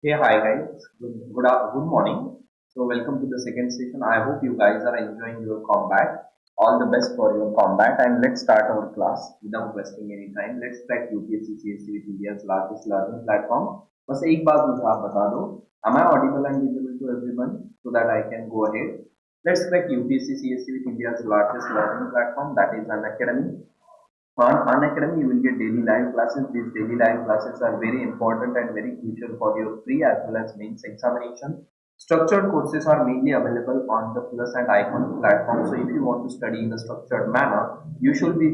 Hey, hi guys. Good morning. So welcome to the second session. I hope you guys are enjoying your combat. All the best for your combat and let's start our class without wasting any time. Let's crack UPSC CSE with India's largest learning platform. बस एक बात मुझे आप बता दो. Am I audible and visible to everyone so that I can go ahead? Let's crack UPSC CSE with India's largest learning platform, that is Unacademy. On Unacademy, you will get daily live classes. These daily live classes are very important and very crucial for your pre as well as mains examination. Structured courses are mainly available on the Plus and Iconic platform. So if you want to study in a structured manner, you should be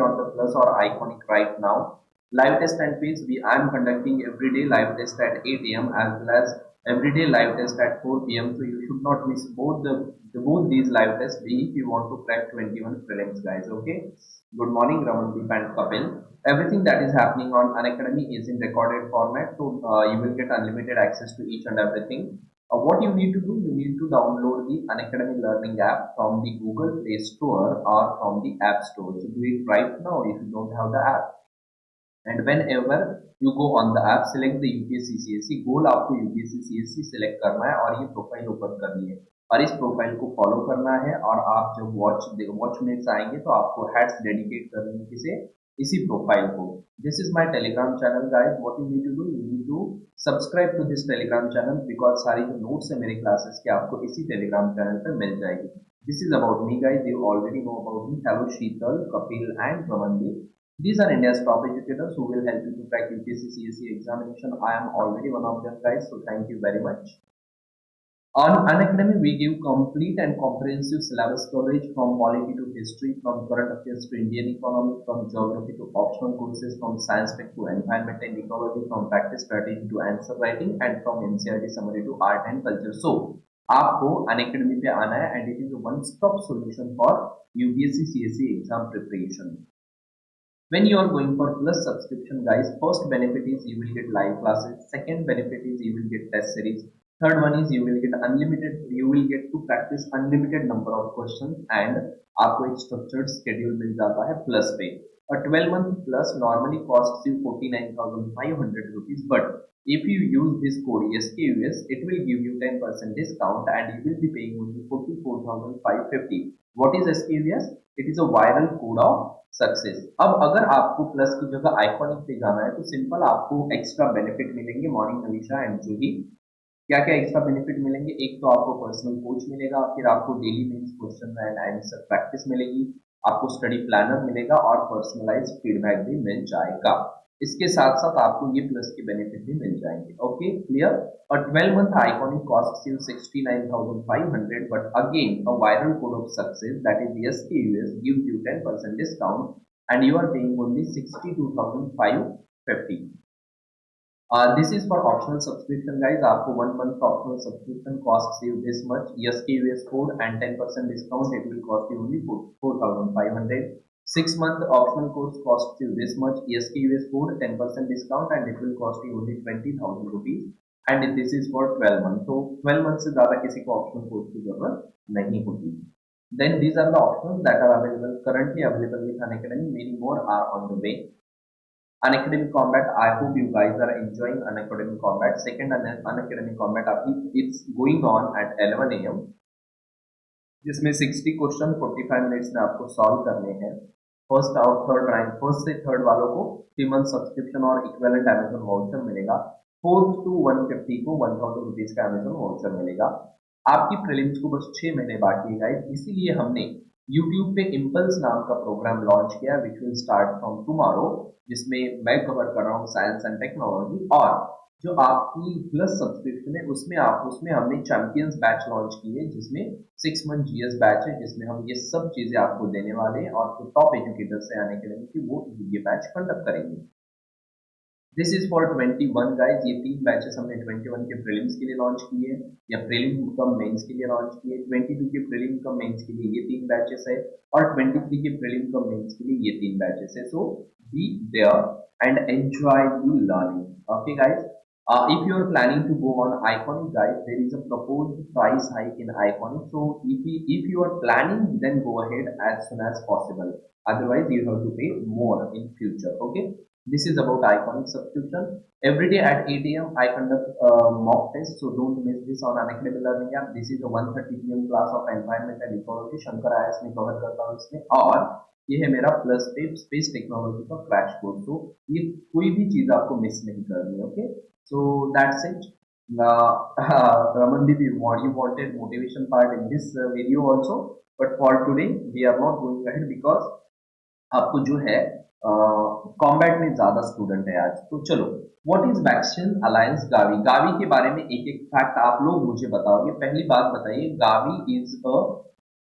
on the Plus or Iconic right now. Live test and quiz. I am conducting everyday live test at 8 a.m. as well as everyday live test at 4 p.m. So you should not miss both these live tests if you want to crack 21 prelims, guys. Okay. Good morning, Ramandeep and Kapil. Everything that is happening on Unacademy is in recorded format, so you will get unlimited access to each and everything. What you need to do, you need to download the Unacademy Learning app from the Google Play Store or from the App Store. So do it right now if you don't have the app. And whenever you go on the app, select the UPSC CSE. गोल आपको UPSC CSE select करना है और ये profile open करनी है और इस profile को फॉलो करना है और आप जब वॉच मिनट्स आएंगे तो आपको हैट्स डेडिकेट करनी है किसे इसी प्रोफाइल को. This is my telegram channel guys. What you need to do, you need to subscribe to this telegram channel because सारी जो नोट्स है मेरे क्लासेस के आपको इसी टेलीग्राम चैनल पर मिल जाएगी. This is about me guys. You already know about me. Hello Sheetal, Kapil and Ramandeep. These are India's top educators who will help you to crack UPSC CSE examination. I am already one of them, guys, so thank you very much. On Unacademy, we give complete and comprehensive syllabus coverage from polity to history, from current affairs to Indian economy, from geography to optional courses, from science tech to environment and ecology, from practice strategy to answer writing, and from NCERT summary to art and culture. So, आपको Unacademy पे आना है and it is a one-stop solution for UPSC CSE exam preparation. When you are going for Plus subscription, guys, first benefit is you will get live classes. Second benefit is you will get test series. Third one is you will get unlimited. You will get to practice unlimited number of questions and आपको एक structured schedule मिल जाता है Plus पे. A 12-month Plus normally costs you 49,500 rupees, but if you use this code SKUS, it will give you 10% discount and you will be paying only 44,550. What is SKUS? It is a viral code of success. अब अगर आपको plus की जगह iconic पे जाना है तो simple आपको एक्स्ट्रा बेनिफिट मिलेंगे. मॉर्निंग अलीशा एंड जूही, क्या क्या एक्स्ट्रा बेनिफिट मिलेंगे? एक तो आपको पर्सनल कोच मिलेगा, फिर आपको daily mains question and answer practice मिलेगी, आपको स्टडी प्लानर मिलेगा और पर्सनलाइज्ड फीडबैक भी मिल जाएगा. इसके साथ साथ आपको ये प्लस के बेनिफिट भी मिल जाएंगे. Okay, clear. A 12-month iconic costs you 69,500, but again a viral code of success, that is SKUS, gives you 10% discount and you are paying only 62,550. This is for optional subscription, guys. आपको 1 month optional subscription costs you this much. SKUS code and 10% discount, it will cost you only 4,500. 6-month optional course costs you this much. SKUS code, 10% discount and it will cost you only 20,000 rupees. And this is for 12 months. So 12 months से ज़्यादा किसी को optional course की जरूरत नहीं होती. Then these are the options that are available currently available with Unacademy. Many more are on the way. Unacademy Combat, I hope you guys are enjoying Unacademy Combat. Second Unacademy Combat it's going on at 11 a.m. जिसमें 60 question 45 minutes में आपको solve करने हैं. First और third rank, first से third वालों को 3 month subscription और इक्विवेलेंट अमेजन वाउचर मिलेगा. 4th to 150 को 1000 रुपीज का अमेजन वाउचर मिलेगा. आपकी प्रीलिम्स को बस 6 महीने बाकी है गाइस, इसीलिए हमने YouTube पे इम्पल्स नाम का प्रोग्राम लॉन्च किया which will start from tomorrow, जिसमें मैं कवर कर रहा हूँ साइंस एंड टेक्नोलॉजी. और जो आपकी प्लस सब्सक्रिप्शन है उसमें हमने चैंपियंस बैच लॉन्च की है, जिसमें 6 मंथ GS बैच है, जिसमें हम ये सब चीजें आपको देने वाले हैं और जो टॉप एजुकेटर्स से आने के लिए वो ये बैच कंडक्ट करेंगे. This is for 21 guys. ये 3 बैचेस हमने 21 के प्रीलिम्स के लिए लॉन्च किए या प्रीलिम कम मेंस के लिए लॉन्च किए. 22 के प्रीलिम कम मेंस के लिए ये 3 बैचेस है और 23 के प्रीलिम कम मेंस के लिए ये 3 बैचेस है. So be there and enjoy the learning. Okay guys, if you are planning to go on Iconic, guys, there is a proposed price hike in Iconic. So if you are planning, then go ahead as soon as possible. Otherwise, you have to pay more in future. Okay. This is about iconic subscription. Every day at 8 a.m. I conduct mock tests, so don't miss this on Unacademy Learning app. This is a 1:30 p.m. class of environment and ecology. Shankar IAS में cover करता हूँ इसमें, और ये है मेरा plus पे space technology का क्रैश कोर्स. तो ये कोई भी चीज आपको मिस नहीं करनी है. Okay, so that's it. Ramandeep, you wanted motivation part in this video also, but for today we are not going ahead because आपको जो है कॉम्बैट में ज्यादा स्टूडेंट है आज. तो चलो, what is vaccine alliance Gavi. Gavi के बारे में एक एक फैक्ट आप लोग मुझे बताओगे. पहली बात बताइए, Gavi is a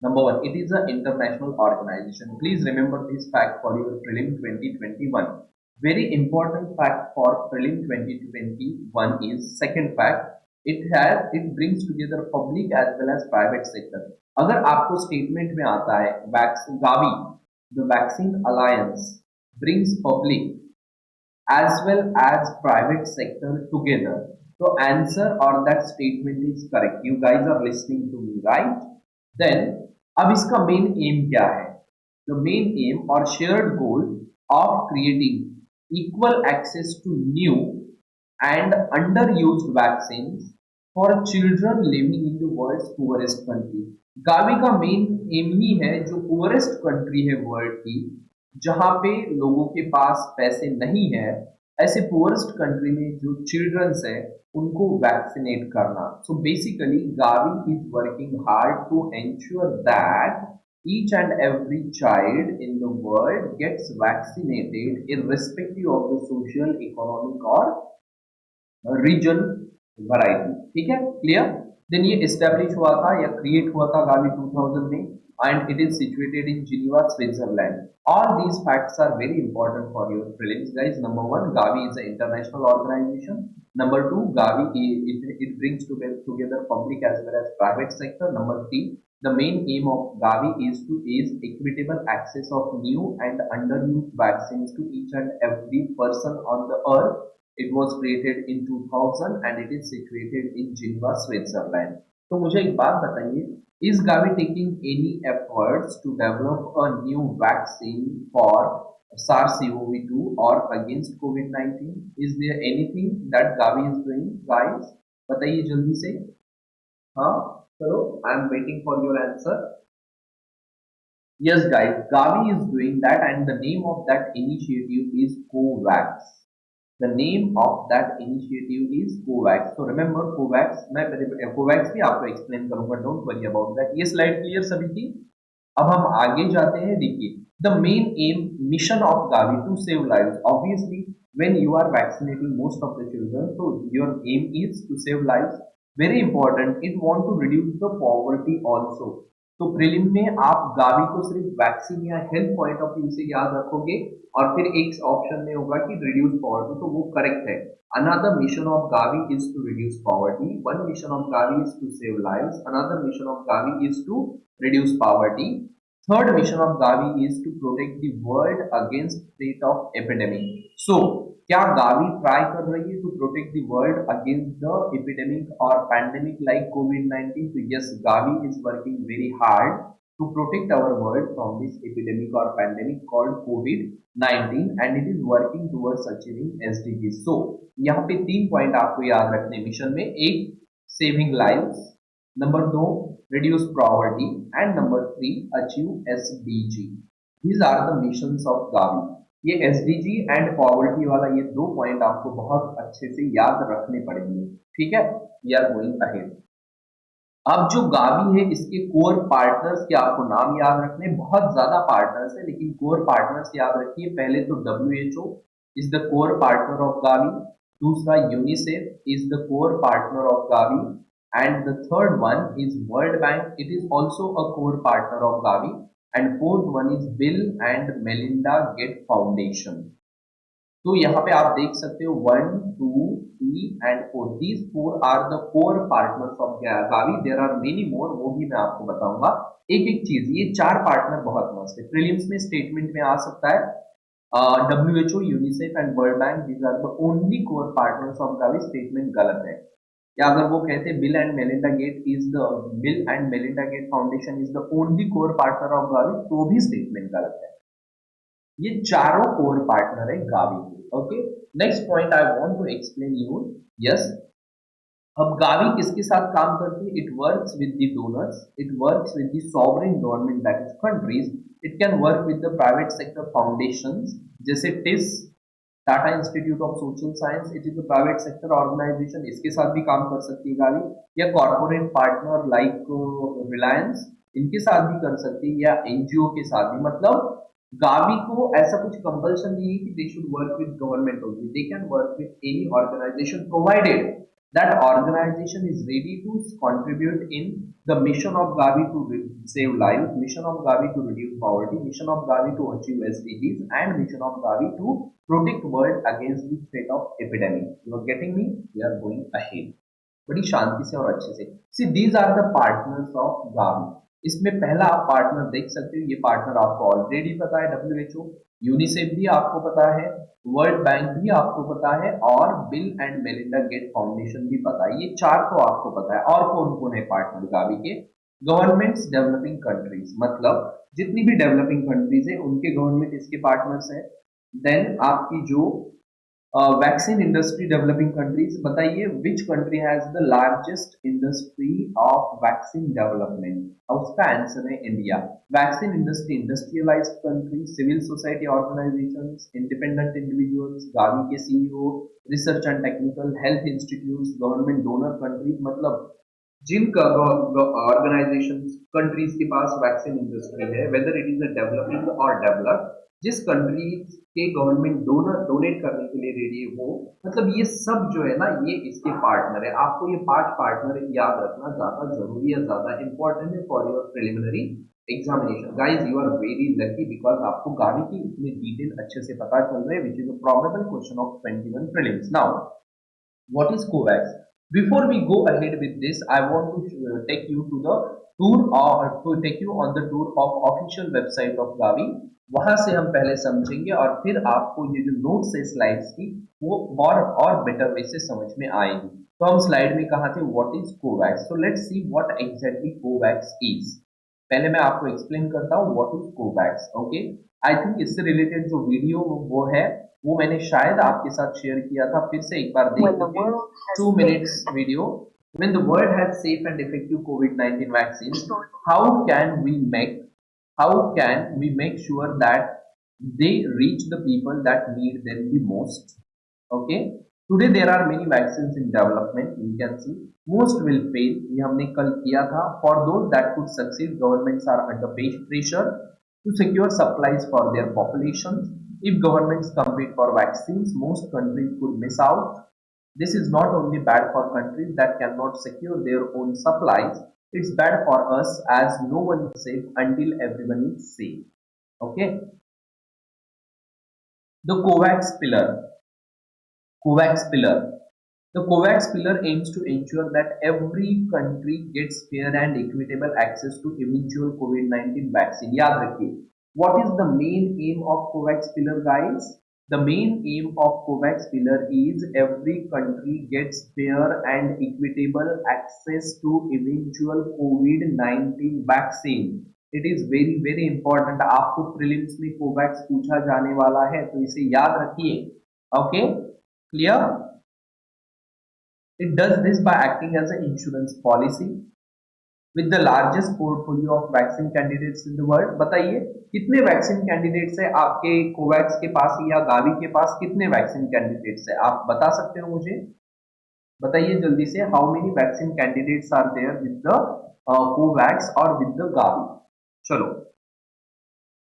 number one, it is a international organisation. Please remember this fact for your prelim 2021. Very important fact for prelim 2021 is second fact. It brings together public as well as private sector. अगर आपको statement में आता है Gavi, the vaccine alliance brings public as well as private sector together. So answer or that statement is correct. You guys are listening to me, right? Then अब इसका main aim क्या है? The main aim or shared goal of creating equal access to new and underused vaccines for children living in the world's poorest country. Gavi का main M ही है जो poorest country है world की, जहां पे लोगों के पास पैसे नहीं है, ऐसे पुअरेस्ट कंट्री में जो चिल्ड्रंस है उनको वैक्सीनेट करना. So basically Gavi is working hard to ensure that each and every child in the world gets vaccinated irrespective of the social, economic or region variety. ठीक है, क्लियर. देन ये establish हुआ था या create हुआ था Gavi 2000 में, and it is situated in Geneva, Switzerland. All these facts are very important for your prelims, guys. Number one, Gavi is an international organization. Number two, Gavi it brings together public as well as private sector. Number three, the main aim of Gavi is equitable access of new and underused vaccines to each and every person on the earth. It was created in 2000 and it is situated in Geneva, Switzerland. तो मुझे एक बात बताइए, is Gavi taking any efforts to develop a new vaccine for SARS-CoV-2 or against COVID-19? Is there anything that Gavi is doing, guys? बताइए जल्दी से. हाँ, चलो, I am waiting for your answer. Yes, guys, Gavi is doing that, and the name of that initiative is COVAX. The name of that initiative is COVAX. So remember COVAX. मैं COVAX भी आपको explain करूंगा. Don't worry about that. ये slide clear सभी की. अब हम आगे जाते हैं. देखिए, the main aim mission of Gavi to save lives. Obviously, when you are vaccinating most of the children, so your aim is to save lives. Very important. It want to reduce the poverty also. तो prelim में आप Gavi को सिर्फ vaccine या health point of view से याद रखोगे, और फिर एक ऑप्शन में होगा कि रिड्यूस पॉवर्टी, तो वो करेक्ट है. Another mission of Gavi is to reduce poverty. One mission of Gavi is to save lives. Another mission of Gavi is to reduce poverty. Third mission of Gavi is to protect the world against threat of epidemic. So क्या Gavi try कर रही है to protect the world against the epidemic और pandemic like कोविड-19? तो yes, Gavi is working very hard to protect our world from this epidemic or pandemic called COVID-19 and it is working towards achieving SDGs. So यहाँ पे 3 point आपको याद रखने mission में. एक, saving lives. Number 2, reduce poverty. And number 3, achieve SDG. These are the missions of Gavi. ये SDG and poverty वाला ये 2 पॉइंट आपको बहुत अच्छे से याद रखने पड़ेंगे. ठीक है, वी आर गोइंग अहेड. अब जो गावी है इसके कोर पार्टनर्स के आपको नाम याद रखने. बहुत ज्यादा पार्टनर्स है लेकिन कोर पार्टनर्स याद रखिए. पहले तो WHO is the core partner of Gavi. दूसरा, UNICEF is the core partner of Gavi. And the third one is world bank. It is also a core partner of Gavi. And fourth one is Bill and Melinda gate foundation. तो यहाँ पे आप देख सकते हो 1, 2, 3 and 4. These 4 are the core partners of Gavi. There are many more, वो भी मैं आपको बताऊंगा. एक एक चीज, ये 4 पार्टनर बहुत मस्त है. प्रीलिम्स में स्टेटमेंट में आ सकता है WHO, UNICEF and World Bank. These are the only core partners of Gavi. Statement गलत है. या अगर वो कहते हैं Bill and Melinda gate foundation is the only core partner of Gavi, तो भी स्टेटमेंट गलत है. ये चारों कोर पार्टनर है गावी के। Okay, next point I want to explain you. Yes, अब गावी किसके साथ काम करती है? It works with the donors, it works with the sovereign government that is countries, it can work with the private sector foundations जैसे TISS, Tata institute of social science, it is a private sector organisation, इसके साथ भी काम कर सकती है Gavi, या corporate partner like Reliance, इनके साथ भी कर सकती है, या एनजीओ के साथ भी। मतलब गावी को ऐसा कुछ कंपल्शन नहीं है कि they should work with government only, they can work with any organisation provided that organization is ready to contribute in the mission of Gavi to save lives, mission of Gavi to reduce poverty, mission of Gavi to achieve SDGs, and mission of Gavi to protect world against the threat of epidemic. You are getting me? We are going ahead. बड़ी शांति से और अच्छे से। See these are the partners of Gavi. इसमें पहला आप partner देख सकते हो, ये पार्टनर आपको ऑलरेडी पता है, WHO, यूनिसेफ भी आपको पता है, वर्ल्ड बैंक भी आपको पता है, और Bill and Melinda gate foundation भी पता है। ये चार तो आपको पता है। और कौन कौन है पार्टनर गावी के? गवर्नमेंट्स डेवलपिंग कंट्रीज, मतलब जितनी भी डेवलपिंग कंट्रीज है उनके गवर्नमेंट इसके पार्टनर्स है। देन आपकी जो वैक्सीन इंडस्ट्री डेवलपिंग कंट्रीज, बताइए which country has the largest industry of vaccine development? और उसका आंसर है India. Vaccine industry, industrialised country, civil society organisations, independent individuals, Gavi के CEO, research and technical, health institutes, government donor countries, मतलब जिनका organisation countries के पास vaccine industry है, whether it is a developing और डेवलप्ड, जिस country के government donate करने के लिए रेडी है वो, मतलब ये सब जो है ना ये इसके पार्टनर है। आपको ये 5 पार्टनर याद रखना ज्यादा जरूरी है, ज्यादा इंपॉर्टेंट है for your preliminary examination. Guys you are very lucky because आपको गावी की इतने डिटेल अच्छे से पता चल रहे हैं, which is a probable question of 21 prelims. Now what is COVAX? Before we go ahead with this, I want to take you to the tour, or to take you on the tour of official website of Gavi। वहां से हम पहले समझेंगे और फिर आपको ये जो नोट्स है स्लाइड्स की वो और बेटर वे से समझ में आएगी। तो हम स्लाइड में कहा थे what is Covax. So let's see what exactly Covax is. पहले मैं आपको एक्सप्लेन करता हूँ what is Covax. Okay, I think इससे रिलेटेड जो वीडियो वो है वो मैंने शायद आपके साथ शेयर किया था, फिर से एक बार देखिए। 2 minutes video। When the world has safe and effective COVID-19 vaccines, how can we make sure that they reach the people that need them the most? Okay, today there are many vaccines in development, you can see most will fail, ये हमने कल किया था। For those that could succeed, governments are under pressure to secure supplies for their populations. If governments compete for vaccines, most countries could miss out. This is not only bad for countries that cannot secure their own supplies, it's bad for us as no one is safe until everyone is safe. Okay, the COVAX pillar. COVAX pillar. The COVAX pillar aims to ensure that every country gets fair and equitable access to eventual COVID-19 vaccine. याद रखिए, what is the main aim of COVAX pillar, guys? The main aim of COVAX pillar is every country gets fair and equitable access to eventual COVID-19 vaccine. It is very very important. आपको prelims में COVAX पूछा जाने वाला है तो इसे याद रखिए। Okay, clear? It does this by acting as an insurance policy with the largest portfolio of vaccine candidates in the world। बताइए कितने वैक्सीन कैंडिडेट्स है आपके कोवैक्स के पास या गावी के पास? कितने वैक्सीन कैंडिडेट्स है आप बता सकते हो मुझे? बताइए जल्दी से, how many vaccine candidates are there with the COVAX और विद द गावी? चलो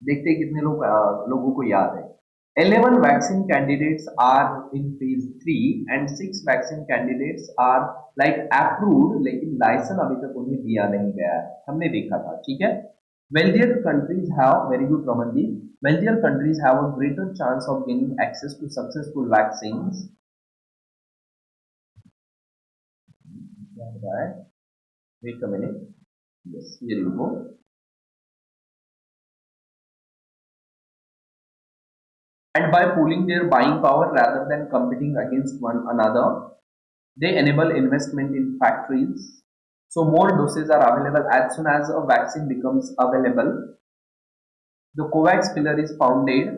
देखते हैं कितने लोगों को याद है। 11 vaccine candidates are in phase 3 and 6 vaccine candidates are like approved, लेकिन लाइसेंस अभी तक उन्हें दिया नहीं गया है, हमने देखा था। ठीक है, wealthier countries have, very good Ramandeep, wealthier countries have a greater chance of gaining access to successful vaccines। Wait a minute, yes, here you go। And by pooling their buying power rather than competing against one another, they enable investment in factories. So more doses are available as soon as a vaccine becomes available. The COVAX pillar is founded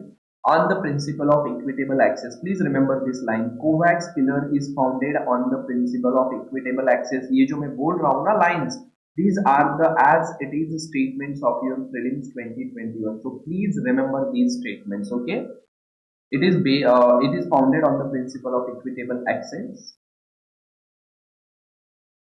on the principle of equitable access. Please remember this line, COVAX pillar is founded on the principle of equitable access. ये जो मैं बोल रहा हूँ ना lines, these are the as it is statements of your prelims 2021. So please remember these statements. Okay, it is founded on the principle of equitable access.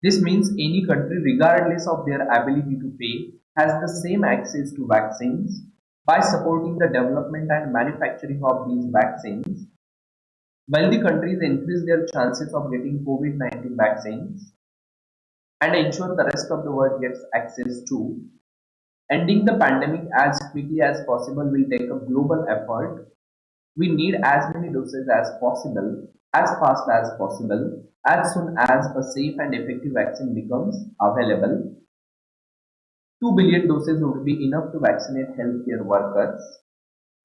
This means any country, regardless of their ability to pay, has the same access to vaccines. By supporting the development and manufacturing of these vaccines, wealthy countries increase their chances of getting COVID-19 vaccines and ensure the rest of the world gets access to. Ending the pandemic as quickly as possible will take a global effort. We need as many doses as possible, as fast as possible, as soon as a safe and effective vaccine becomes available. 2 billion doses would be enough to vaccinate healthcare workers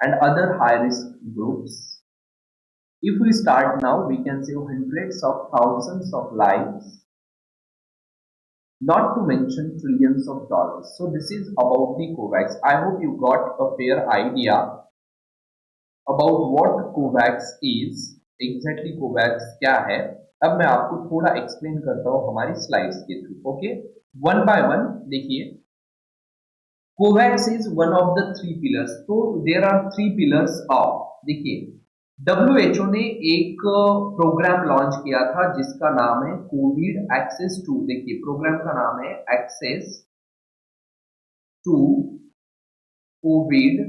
and other high-risk groups. If we start now, we can save hundreds of thousands of lives, not to mention trillions of dollars. So this is about the COVAX. I hope you got a fair idea about what COVAX is. Exactly COVAX क्या है? अब मैं आपको थोड़ा explain करता हूँ हमारी slides के through. Okay, one by one देखिए. COVAX is one of the three pillars. तो there are three pillars of, देखिए WHO ने एक प्रोग्राम लॉन्च किया था जिसका नाम है कोविड एक्सेस टू. देखिए प्रोग्राम का नाम है एक्सेस टू कोविड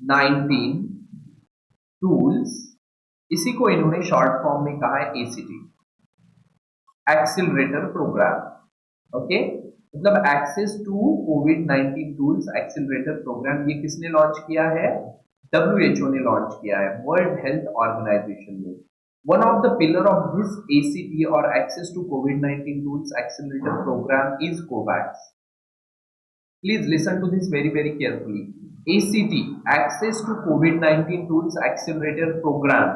19 टूल्स. इसी को इन्होंने शॉर्ट फॉर्म में कहा है ACT, एक्सिलरेटर प्रोग्राम. ओके, मतलब एक्सेस टू कोविड-19 टूल्स एक्सिलरेटर प्रोग्राम. ये किसने लॉन्च किया है? WHO ने लॉन्च किया है, वर्ल्ड हेल्थ ऑर्गेनाइजेशन ने. One of the pillar of this ACT और एक्सेस टू कोविड-19 tools accelerator programme is COVAX. Please listen to this very very carefully. ACT, Access to COVID-19 Tools Accelerator Program,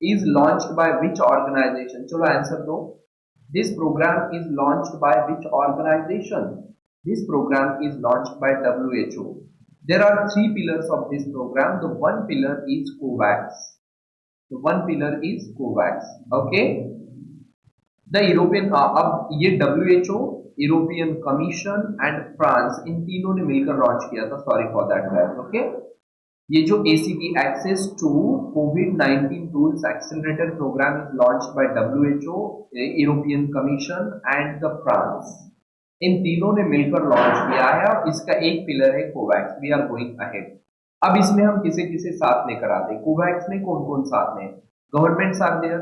is launched by which organization? चलो answer दो. This program is launched by which organization? This program is launched by WHO. There are three pillars of this program. The one pillar is COVAX. The one pillar is COVAX. Okay. The European अब ये WHO, European commission and France, इन तीनों ने मिलकर launch किया था. Sorry for that guys. Okay, ये जो ACT एक्सेस टू कोविड-19 tools accelerator programme is launched by WHO, European commission and the France. इन तीनों ने मिलकर लॉन्च किया है और इसका एक पिलर है COVAX. We are going ahead. अब इसमें हम किसे किसे साथ लेकर आते हैं? COVAX में कौन कौन साथ में? Governments are there,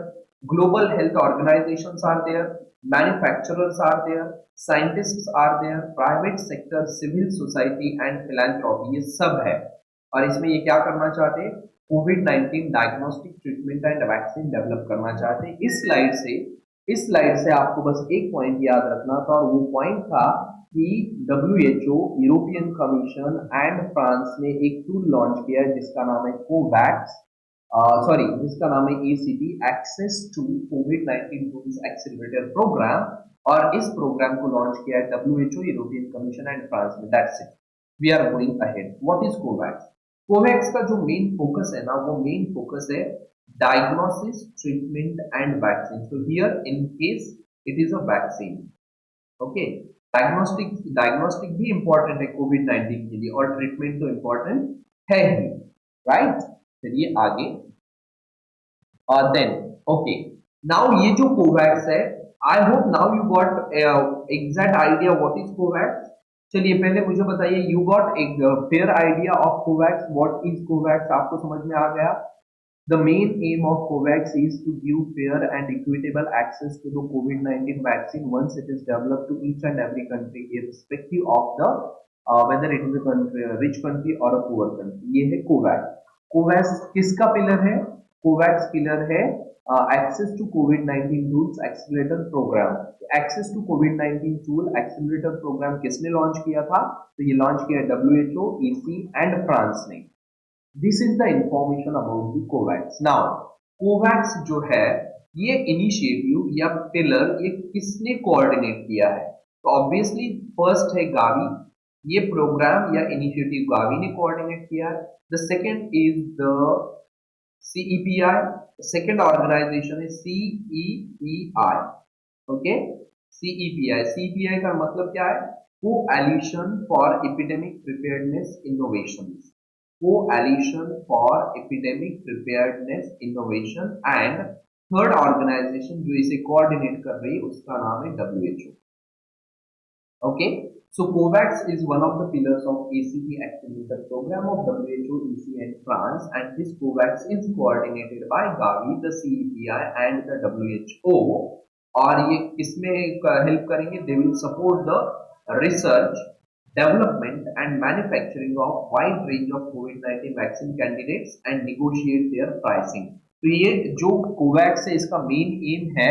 global health organisations are there, manufacturers are there, scientists are there, private sector, civil society and philanthropy. ये सब है. और इसमें ये क्या करना चाहते हैं? कोविड-19 diagnostic treatment and vaccine develop करना चाहते हैं. इस स्लाइड से आपको बस एक पॉइंट याद रखना था, और वो पॉइंट था कि WHO, European commission and France ने एक टूल लॉन्च किया है जिसका नाम है COVAX. जिसका नाम है ACT, एक्सेस टू कोविड-19 टूल्स एक्सेलरेटर प्रोग्राम. और इस प्रोग्राम को लॉन्च किया है WHO, European commission and France में. That's it. We are going ahead. What is COVAX? COVAX का जो मेन फोकस है ना, वो मेन फोकस है diagnosis, treatment and vaccine. So here in case it is a vaccine. Okay, diagnostic भी important है कोविड-19 के लिए और ट्रीटमेंट तो इंपॉर्टेंट है ही, राइट? चलिए आगे. देन ओके, नाउ ये जो COVAX है, I hope now you got exact idea what is COVAX. चलिए पहले मुझे बताइए, यू गॉट एक fair idea of COVAX. What is COVAX? आपको समझ में आ गया? The main aim of COVAX is to give fair and equitable access to the COVID-19 vaccine once it is developed to each and every country, irrespective of the whether it is a country, a rich country or a poor country. ये है COVAX. COVAX किसका pillar है? COVAX pillar है access to कोविड-19 tools accelerator programme. Access to कोविड-19 tool accelerator programme किसने launch किया था? तो ये लॉन्च किया WHO, EC एंड फ्रांस ने. This is the information about the COVAX. Now COVAX जो है, ये इनिशिएटिव या पिलर ये किसने कोऑर्डिनेट किया है? तो ऑब्वियसली फर्स्ट है गावी. ये प्रोग्राम या इनिशिएटिव गावी ने कोऑर्डिनेट किया है। The second is the CEPI, second organisation है CEPI, ओके। CEPI का मतलब क्या है? Coalition for epidemic preparedness innovation, coalition for epidemic preparedness innovation. And third organisation जो इसे कोऑर्डिनेट कर रही है उसका नाम है WHO, okay. So COVAX is one of the pillars of ACP Accelerator program of WHO, EC and France, and this COVAX is coordinated by Gavi, the CEPI and the WHO. और ये किसमें help करेंगे? They will support the research, development and manufacturing of wide range of COVID-19 vaccine candidates and negotiate their pricing. तो ये जो COVAX है इसका main aim है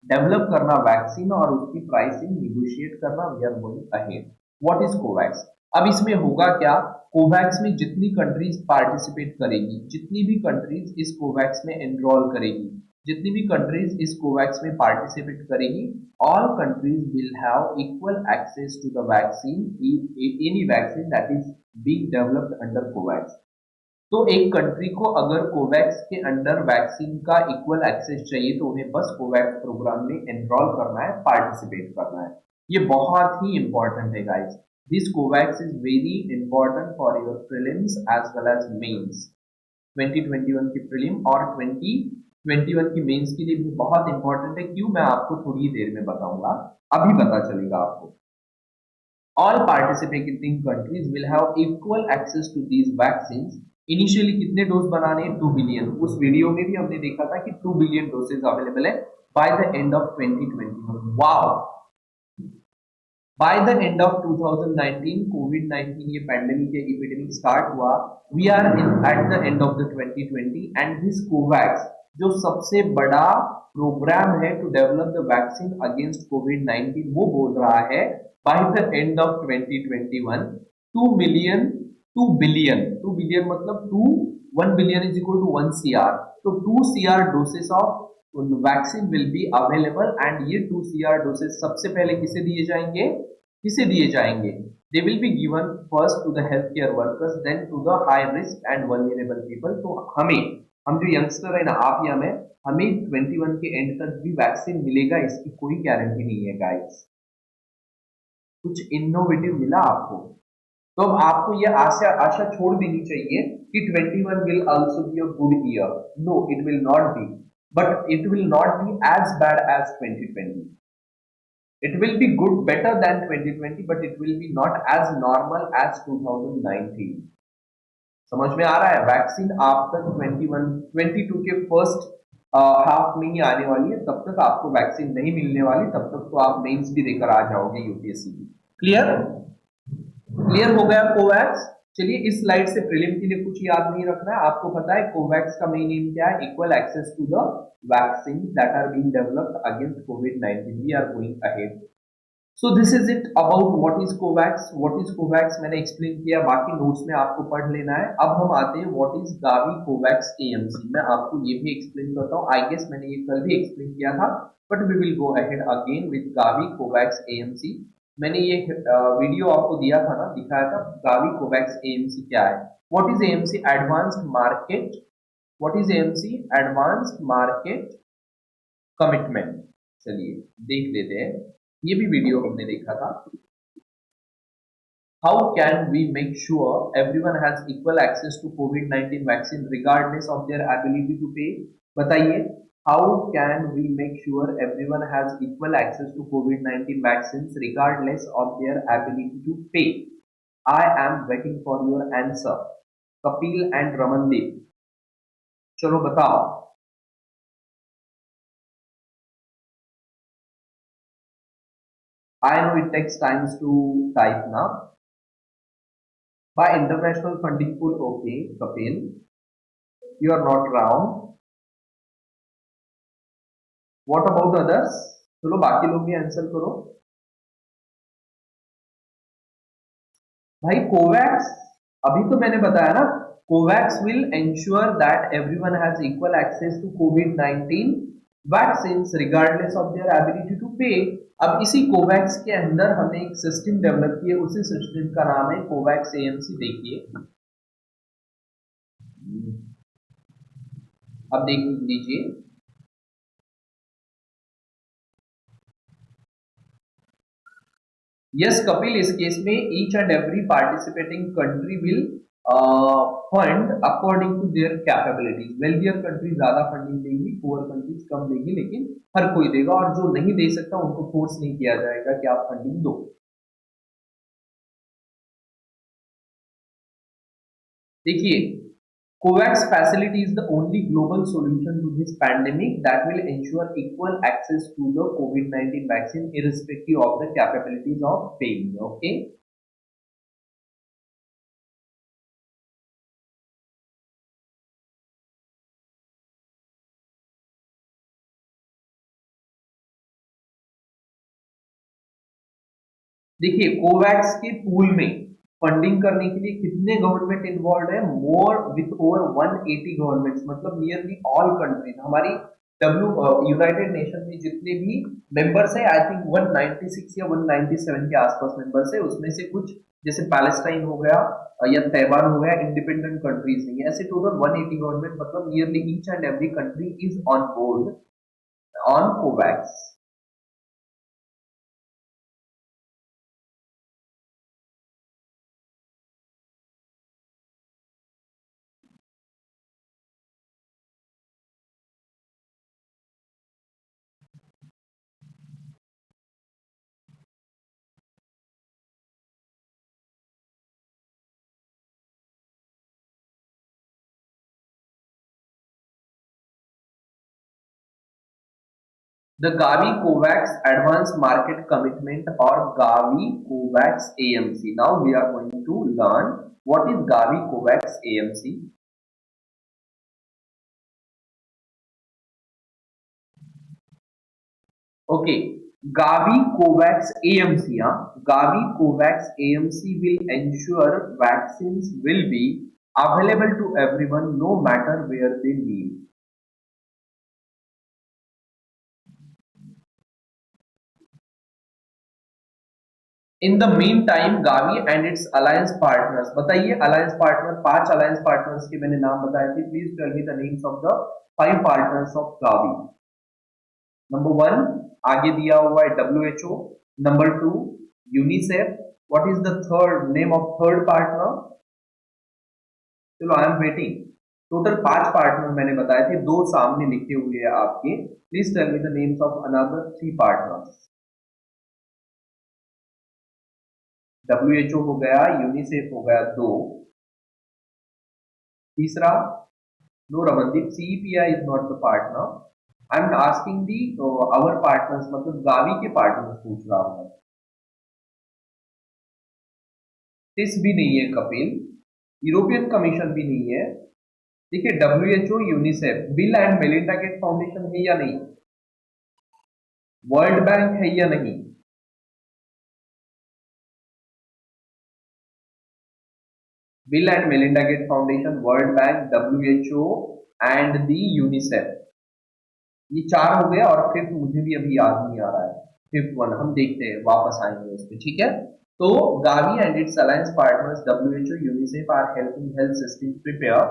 डेवलप करना वैक्सीन और उसकी प्राइसिंग निगोशिएट करना। We are going ahead. What is COVAX? अब इसमें होगा क्या? कोवैक्स में जितनी कंट्रीज पार्टिसिपेट करेगी, जितनी भी कंट्रीज इस कोवैक्स में एनरोल करेगी, जितनी भी कंट्रीज इस कोवैक्स में पार्टिसिपेट करेगी, all countries will have equal access to the vaccine, any vaccine that is being developed under COVAX. तो एक कंट्री को अगर कोवैक्स के अंडर वैक्सीन का इक्वल एक्सेस चाहिए तो उन्हें बस कोवैक्स प्रोग्राम में एनरोल करना है, पार्टिसिपेट करना है। ये बहुत ही इंपॉर्टेंट है guys. This COVAX is very important for your prelims as well as mains. 2021 की प्रीलिम और 2021 की मेंस के लिए भी बहुत इंपॉर्टेंट है। क्यों? मैं आपको थोड़ी देर में बताऊंगा, अभी पता चलेगा आपको। All participating countries will have equal access to these vaccines. Initially कितने डोज बनाने हैं? 2 बिलियन। उस वीडियो में भी हमने देखा था कि 2 बिलियन डोसेज अवेलेबल है by the end of 2021। Wow! By the end of 2019 कोविड-19 ये पैंडेमिक या एपिडेमिक स्टार्ट हुआ। We are at the end of the 2020 and this COVAX जो सबसे बड़ा प्रोग्राम है to develop the vaccine against कोविड-19 वो बोल रहा है by the end of 2021 2 billion मतलब 1 billion is equal to 1 CR। तो 2 CR doses of vaccine will be available and ये 2 CR डोसेस सबसे पहले किसे दिए जाएंगे? They will be given first to the healthcare workers, then to the high risk and vulnerable people. तो हम जो यंगस्टर है ना, आप या मैं, हमें 21 के एंड तक भी वैक्सीन मिलेगा, इसकी कोई गारंटी नहीं है गाइस। कुछ इनोवेटिव मिला आपको तो अब आपको ये आशा छोड़ देनी चाहिए कि 21 will also be a good year. No, it will not be, but it will not be as bad as 2020. It will be good, better than 2020, but it will be not as normal as 2019. समझ में आ रहा है? Vaccine आप तक 22 के first half में ही आने वाली है, तब तक आपको वैक्सीन नहीं मिलने वाली, तब तक तो आप मेंस भी देकर आ जाओगे यूपीएससी की। क्लियर हो गया कोवैक्स? चलिए इस स्लाइड से प्रीलिम के लिए कुछ याद नहीं रखना है। आपको पता है कोवैक्स का मेन एम क्या है? Equal access to the vaccine that are being developed against कोविड-19। We are going ahead. So this is it about what is COVAX. मैंने एक्सप्लेन किया, बाकी नोट्स में आपको पढ़ लेना है। अब हम आते हैं what is Gavi COVAX AMC। मैं आपको ये भी एक्सप्लेन करता हूँ। आई गेस मैंने ये कल भी एक्सप्लेन किया था, but we will go ahead again with Gavi COVAX AMC। मैंने ये वीडियो आपको दिया था ना, दिखाया था गावी कोवैक्स AMC क्या है। What is AMC? Advanced market. What is AMC? Advanced market commitment. चलिए देख लेते हैं, ये भी वीडियो हमने देखा था। How can we make sure everyone has equal access to कोविड-19 vaccine regardless of their ability to pay? बताइए, how can we make sure everyone has equal access to COVID-19 vaccines regardless of their ability to pay? I am waiting for your answer. Kapil and Ramandeep. चलो बताओ। I know it takes times to type now. By international funding pool, okay, Kapil. You are not wrong. What about others? चलो बाकी लोग भी answer करो। भाई Covax, अभी तो मैंने बताया ना, COVAX will ensure that everyone has equal access to कोविड-19 vaccines regardless of their ability to pay. अब इसी कोवैक्स के अंदर हमने एक सिस्टम डेवलप किया, उसी सिस्टम का नाम है कोवैक्स एएमसी। देखिए, अब देख लीजिए, यस कपिल, इस केस में each and every participating country will fund according to their capabilities. Wealthier country ज्यादा फंडिंग देंगी, पुअर कंट्रीज कम देंगी, लेकिन हर कोई देगा, और जो नहीं दे सकता उनको फोर्स नहीं किया जाएगा कि आप फंडिंग दो। देखिए, COVAX facility is the only global solution to this pandemic that will ensure equal access to the COVID-19 vaccine irrespective of the capabilities of paying. Okay. देखिए, कोवैक्स के पूल में फंडिंग करने के लिए कितने गवर्नमेंट इन्वॉल्व है? More with over 180 governments, मतलब nearly all countries. हमारी यूनाइटेड नेशन में जितने भी मेंबर्स है, आई थिंक 196 या 197 के आसपास मेंबर्स है, उसमें से कुछ जैसे पैलेस्टाइन हो गया या तैवान हो गया, इंडिपेंडेंट कंट्रीज नहीं है। ऐसे टोटल 180 गवर्नमेंट, मतलब nearly each and every country is on board on Covax. The Gavi COVAX Advanced Market Commitment, or Gavi COVAX AMC. Now we are going to learn what is Gavi COVAX AMC. Okay, Gavi COVAX AMC. Gavi COVAX AMC will ensure vaccines will be available to everyone no matter where they live. In the mean time Gavi and its alliance partners, बताइए alliance partner, 5 alliance partners के मैंने नाम बताए थे। Please tell me the names of the 5 partners of Gavi. Number 1 आगे दिया हुआ है WHO, number 2 UNICEF. What is the third name of third partner? चलो I am waiting. Total 5 partner मैंने बताए थे, 2 सामने लिखे हुए हैं आपके। Please tell me the names of another 3 partners. WHO हो गया, यूनिसेफ हो गया 2, तीसरा no Ramandeep, CEPI is not the partner. I am asking the our partners, मतलब गावी के पार्टनर्स पूछ रहा हूं। टिस भी नहीं है कपिल, यूरोपियन कमीशन भी नहीं है। देखिए, WHO, UNICEF, bill and Melinda Gates foundation है या नहीं? वर्ल्ड बैंक है या नहीं? Bill and Melinda Gates foundation, world bank, WHO and the UNICEF, ये 4 हो गए। और फिफ्थ मुझे भी अभी याद नहीं आ रहा है, फिफ्थ वन हम देखते हैं, वापस आएंगे उस पर, ठीक है। तो Gavi and its alliance partners WHO, UNICEF are helping health system prepare.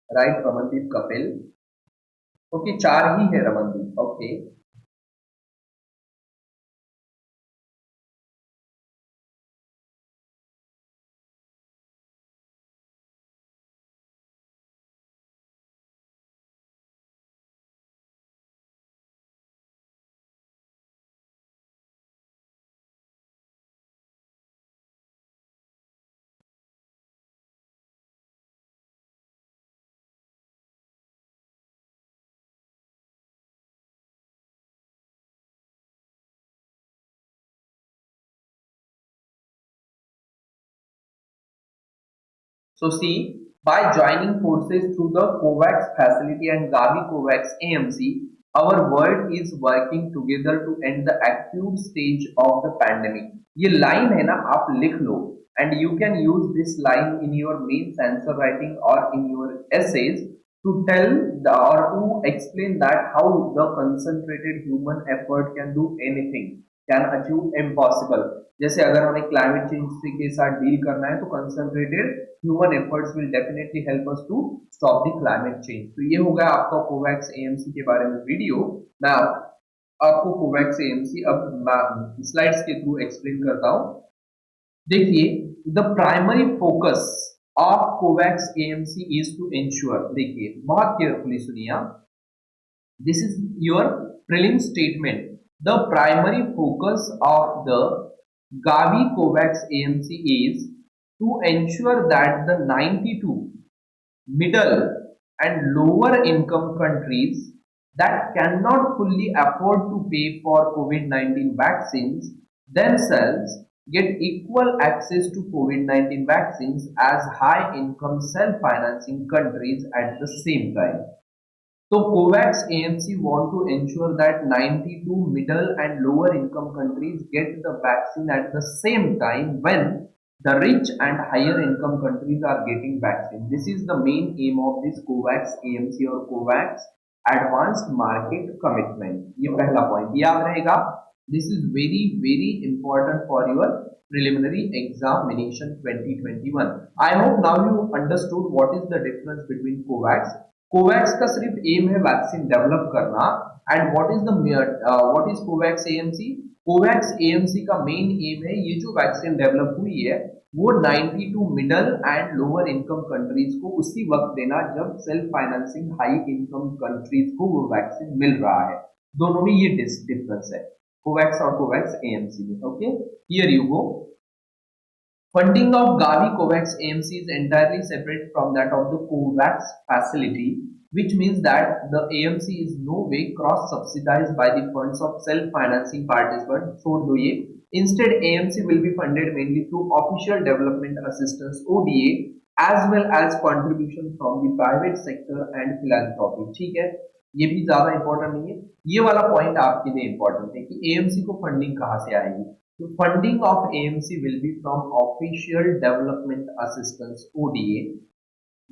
Right Ramandeep Kapil, okay 4 ही है Ramandeep, okay. So see, by joining forces through the COVAX facility and Gavi COVAX AMC, our world is working together to end the acute stage of the pandemic. ये line है ना, आप लिख लो, and you can use this line in your mains answer writing or in your essays to tell or to explain that how the concentrated human effort can do anything, can achieve impossible. जैसे अगर हमें climate change के साथ deal करना है तो concentrated human efforts will definitely help us to stop the climate change. तो ये हो गया आपका कोवैक्स एएमसी के बारे में वीडियो। मैं आपको कोवैक्स एएमसी अब स्लाइड्स के थ्रू एक्सप्लेन करता हूं। देखिए, the primary focus of COVAX AMC is to ensure, देखिए बहुत केयरफुली सुनिए, this is your prelim statement. The primary focus of the Gavi COVAX AMC is to ensure that the 92 middle and lower income countries that cannot fully afford to pay for COVID-19 vaccines themselves get equal access to COVID-19 vaccines as high income self-financing countries at the same time. So COVAX AMC want to ensure that 92 middle and lower income countries get the vaccine at the same time when the rich and higher income countries are getting vaccine. This is the main aim of this COVAX AMC or COVAX Advanced Market Commitment. ये पहला point याद रहेगा। This is very important for your preliminary examination 2021. I hope now you understood what is the difference between COVAX. Covax का सिर्फ M है vaccine develop करना, and what is COVAX AMC? Covax AMC का main aim है ये जो vaccine develop हुई है वो 92 middle and lower income countries को उसी वक्त देना जब self financing high income countries को वो वैक्सीन मिल रहा है। दोनों में ये डिफरेंस है कोवैक्स और कोवैक्स एएमसी में। Okay, here you go. Funding of Gavi COVAX AMC is entirely separate from that of the COVAX facility, which means that the AMC is no way cross-subsidized by the funds of self-financing participants. छोड़ दो ये। Instead, AMC will be funded mainly through official development assistance (ODA) as well as contribution from the private sector and philanthropy. ठीक है, ये भी ज्यादा important नहीं है। ये वाला पॉइंट आपके लिए इंपॉर्टेंट है कि AMC को फंडिंग कहाँ से आएगी। The funding of AMC will be from Official Development Assistance (ODA).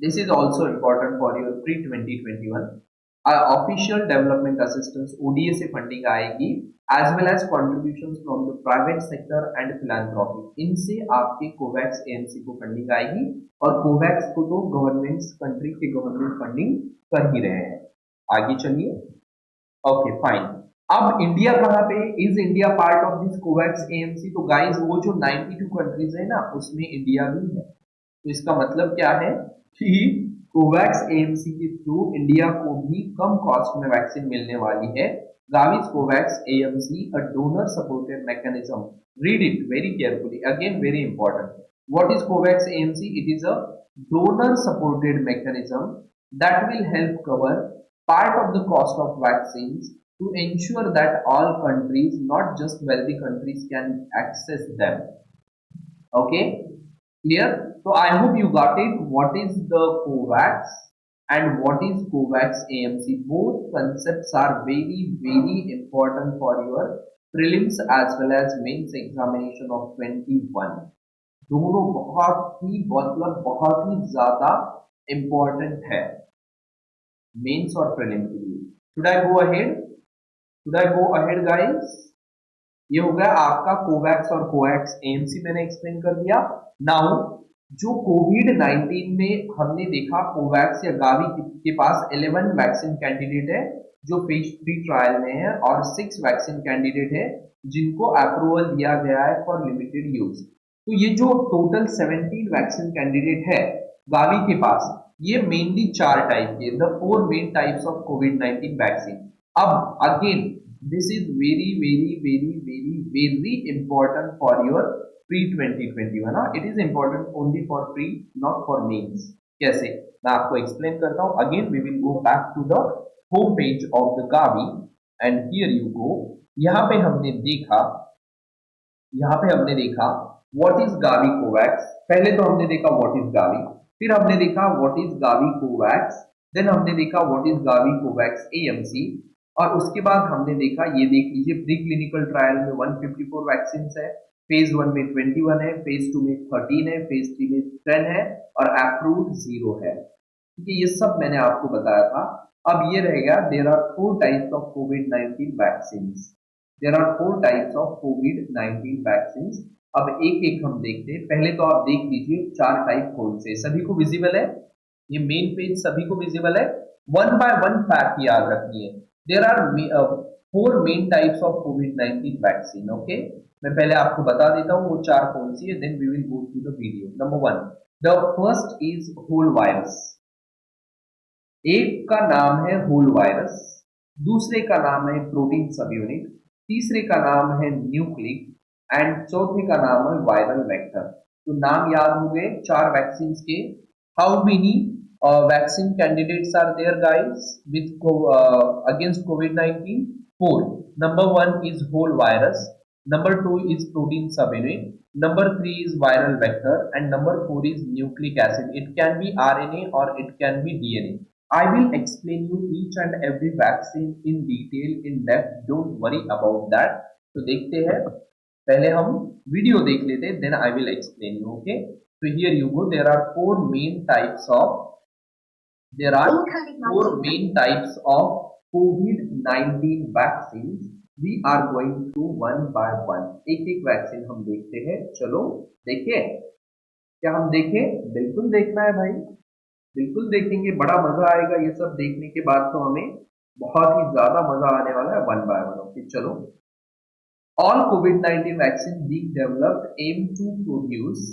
This is also important for your pre-2021. Official Development Assistance (ODA) से फंडिंग आएगी, as well as contributions from the private sector and philanthropy. इनसे आपके Covax AMC को funding आएगी, और COVAX को तो governments country के गवर्नमेंट फंडिंग कर ही रहे हैं। आगे चलिए। Okay fine. अब इंडिया कहाँ पे? Is India part of this Covax AMC? तो गाइस वो जो 92 कंट्रीज है ना उसमें इंडिया भी है। तो इसका मतलब क्या है कि कोवैक्स एएमसी के थ्रू इंडिया को भी कम कॉस्ट में वैक्सीन मिलने वाली है। गाविस Covax AMC a donor supported mechanism. Read it very carefully, again very important. What is COVAX AMC? It is a donor supported mechanism that will help cover part of the cost of vaccines to ensure that all countries, not just wealthy countries, can access them. Okay, clear? So I hope you got it. What is the COVAX and what is COVAX AMC? Both concepts are very important for your prelims as well as mains examination of 21. दोनों बहुत ही ज्यादा important है mains और prelim के लिए। Should I go ahead guys? ये हो गया आपका कोवैक्स और कोवैक्स एएमसी मैंने एक्सप्लेन कर दिया। नाउ जो कोविड-19 में हमने देखा कोवैक्स या गावी के पास 11 वैक्सीन कैंडिडेट है जो फेज 3 ट्रायल में है, और 6 वैक्सीन कैंडिडेट है जिनको अप्रूवल दिया गया है फॉर लिमिटेड यूज। तो ये जो टोटल 17 वैक्सीन कैंडिडेट है गावी के पास, ये मेनली 4 टाइप के, द 4 मेन टाइप्स ऑफ कोविड-19 वैक्सीन। अब again this is very important for your pre 2021। It is important only for pre, not for mains. कैसे, मैं आपको एक्सप्लेन करता हूं। Again we will go back to the home page of the Gavi and here you go. यहाँ पे हमने देखा what is Gavi Covax. पहले तो हमने देखा व्हाट इज गावी, फिर हमने देखा what is Gavi COVAX, then हमने देखा what is Gavi COVAX AMC, और उसके बाद हमने देखा, ये देख लीजिए प्री क्लिनिकल ट्रायल में 154 वैक्सीन है, फेज 1 में 21 है, फेज 2 में 13 है, फेज 3 में 10 है और अप्रूव्ड 0 है। ठीक है, ये सब मैंने आपको बताया था। अब ये रह गया, देयर आर 4 टाइप्स ऑफ कोविड-19 vaccine. There are 4 types of कोविड-19 वैक्सीन। अब एक एक हम देखते हैं। पहले तो आप देख लीजिए 4 टाइप कौन से, सभी को विजिबल है, ये मेन पेज सभी को विजिबल है। वन बाय वन फैक्ट याद रखनी है। There are 4 main types of कोविड-19 वैक्सीन। ओके, मैं पहले आपको बता देता हूँ वो 4 कौन सी है, then we will go through the video. Number 1, the first is whole virus. एक का नाम है होल वायरस, दूसरे का नाम है प्रोटीन सब यूनिट, तीसरे का नाम है न्यूक्लिक एंड चौथे का नाम है वायरल वेक्टर। तो नाम याद हो गए 4 वैक्सीन के। How many vaccine candidates are there guys with against कोविड-19? 4. Number 1 is whole virus, number 2 is protein subunit, number 3 is viral vector and number 4 is nucleic acid. It can be RNA or it can be DNA. I will explain you each and every vaccine in detail, in depth. Don't worry about that. तो देखते हैं, पहले हम video देख लेते हैं, then I will explain you. Okay, so here you go. There are 4 main types of COVID-19 vaccines. We are going through one by one. एक एक वैक्सीन हम देखते हैं। चलो देखिए, क्या हम देखें? बिल्कुल देखना है भाई, बिल्कुल देखेंगे, बड़ा मजा आएगा ये सब देखने के बाद। तो हमें बहुत ही ज्यादा मजा आने वाला है वन बाय वन। ओके चलो, all COVID-19 vaccines being developed aim to produce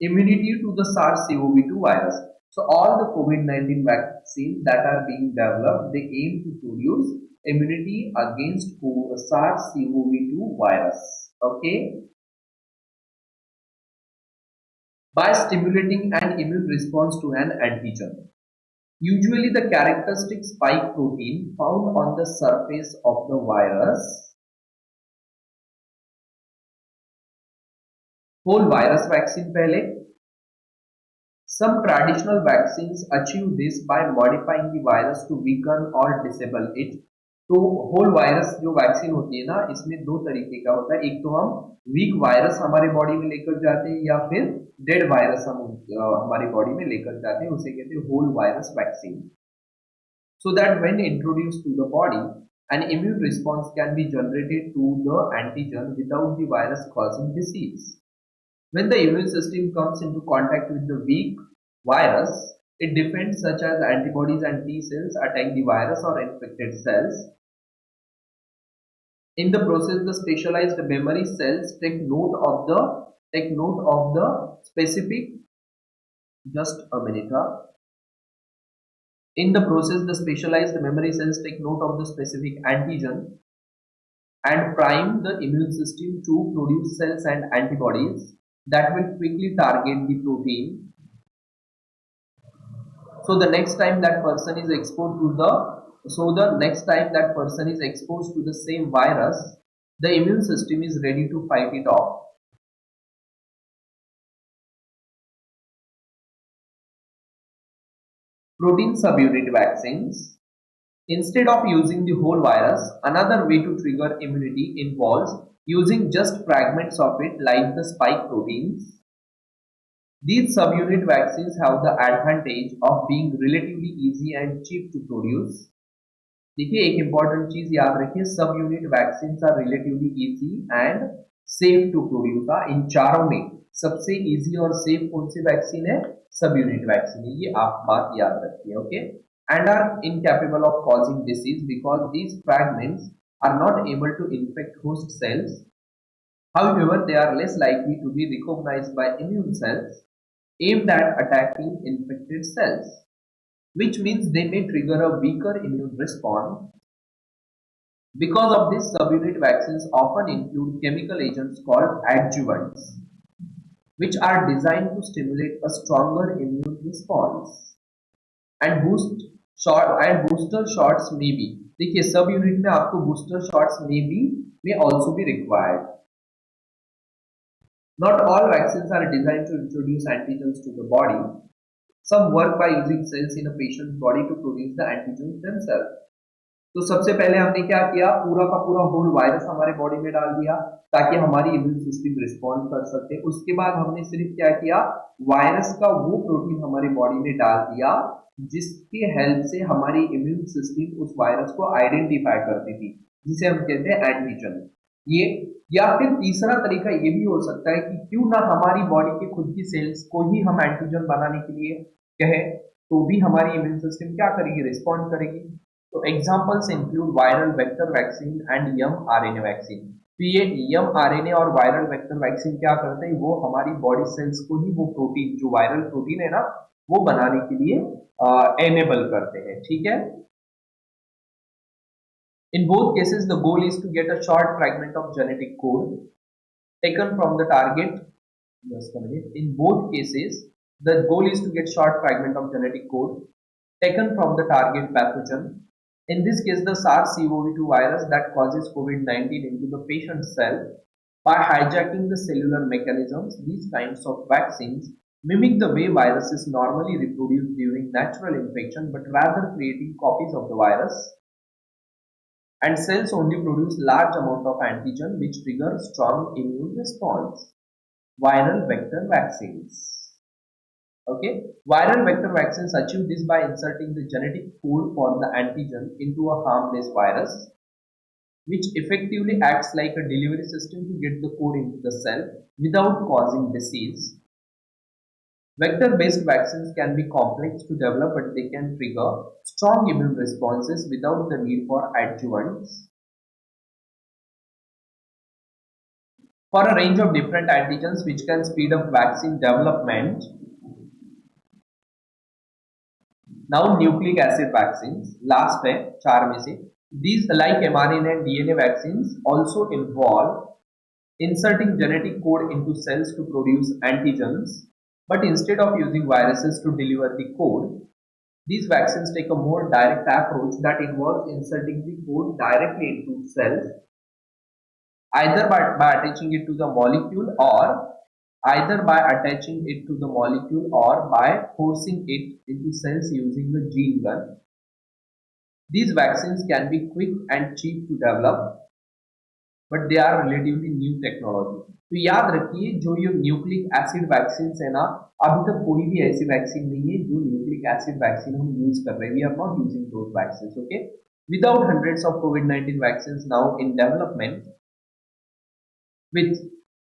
immunity to the SARS-CoV-2 virus. So all the COVID-19 vaccines that are being developed, they aim to produce immunity against SARS-CoV-2 virus. Okay, by stimulating an immune response to an antigen. Usually the characteristic spike protein found on the surface of the virus. Whole virus vaccine पहले. Some traditional vaccines achieve this by modifying the virus to weaken or disable it. तो whole virus जो vaccine होती है ना, इसमें 2 तरीके का होता है। एक तो हम वीक वायरस हमारे बॉडी में लेकर जाते हैं या फिर डेड वायरस हम हमारी बॉडी में लेकर जाते हैं, उसे कहते हैं whole virus vaccine. So that when introduced to the body an immune response can be generated to the antigen without the virus causing disease. When the immune system comes into contact with the weak virus, it defends, such as antibodies and T cells attack the virus or infected cells. In the process, the specialized memory cells take note of the specific. Just a minute. In the process, the specialized memory cells take note of the specific antigen and prime the immune system to produce cells and antibodies that will quickly target the protein. So the next time that person is exposed to the same virus, the immune system is ready to fight it off. Protein subunit vaccines. Instead of using the whole virus, another way to trigger immunity involves using just fragments of it, like the spike proteins. These subunit vaccines have the advantage of being relatively easy and cheap to produce. देखिए, एक important चीज याद रखिए, subunit vaccines are relatively easy and safe to produce. इन चारों में सबसे easy और safe कौन सी वैक्सीन है? सबयूनिट वैक्सीन है। ये आप बात याद रखिए। Okay, and are incapable of causing disease because these fragments are not able to infect host cells. However, they are less likely to be recognized by immune cells aimed at attacking infected cells, which means they may trigger a weaker immune response. Because of this, subunit vaccines often include chemical agents called adjuvants, which are designed to stimulate a stronger immune response. And booster shots may be. देखिए, सब unit में आपको booster shots may also be required. Not all vaccines are designed to introduce antigens to the body. Some work by using cells in a patient's body to produce the antigens themselves. तो सबसे पहले हमने क्या किया, पूरा का पूरा whole virus हमारे बॉडी में डाल दिया ताकि हमारी इम्यून सिस्टम रिस्पॉन्ड कर सके। उसके बाद हमने सिर्फ क्या किया, वायरस का वो प्रोटीन हमारी बॉडी में डाल दिया जिसकी हेल्प से हमारी इम्यून सिस्टम उस वायरस को आइडेंटिफाई करती थी, जिसे हम कहते हैं एंटीजन। ये, या फिर तीसरा तरीका ये भी हो सकता है कि क्यों ना हमारी बॉडी के खुद की सेल्स को ही हम एंटीजन बनाने के लिए कहें, तो भी हमारी इम्यून सिस्टम क्या करेगी, रिस्पॉन्ड करेगी। तो examples include viral vector vaccine and mRNA vaccine. तो ये एमआरएनए और वायरल वेक्टर वैक्सीन क्या करते हैं, वो हमारी बॉडी सेल्स को ही वो प्रोटीन, जो वायरल प्रोटीन है ना, वो बनाने के लिए एनेबल करते हैं, ठीक है। In both cases, the goal is to get a short fragment of genetic code taken from the target. Just a minute. In both cases, the goal is to get short fragment of genetic code taken from the target pathogen. In this case, the SARS-CoV-2 virus that causes COVID-19 into the patient's cell. By hijacking the cellular mechanisms, these kinds of vaccines mimic the way viruses normally reproduce during natural infection, but rather creating copies of the virus, and cells only produce large amount of antigen which trigger strong immune response. Viral vector vaccines. Okay, viral vector vaccines achieve this by inserting the genetic code for the antigen into a harmless virus, which effectively acts like a delivery system to get the code into the cell without causing disease. Vector-based vaccines can be complex to develop, but they can trigger strong immune responses without the need for adjuvants. For a range of different antigens which can speed up vaccine development. Now nucleic acid vaccines, last है 4 में से. These, like mRNA and DNA vaccines, also involve inserting genetic code into cells to produce antigens, but instead of using viruses to deliver the code, these vaccines take a more direct approach that involves inserting the code directly into cells, either by attaching it to the molecule or by forcing it into cells using the gene gun. These vaccines can be quick and cheap to develop, but they are relatively new technology. तो याद रखिए, जो ये nucleic acid vaccine है ना, अभी तक कोई भी ऐसी वैक्सीन नहीं है जो न्यूक्लिक एसिड वैक्सीन हम यूज कर रहे हैं. We are not using those vaccine. Okay, without hundreds of कोविड-19 vaccine now in development, with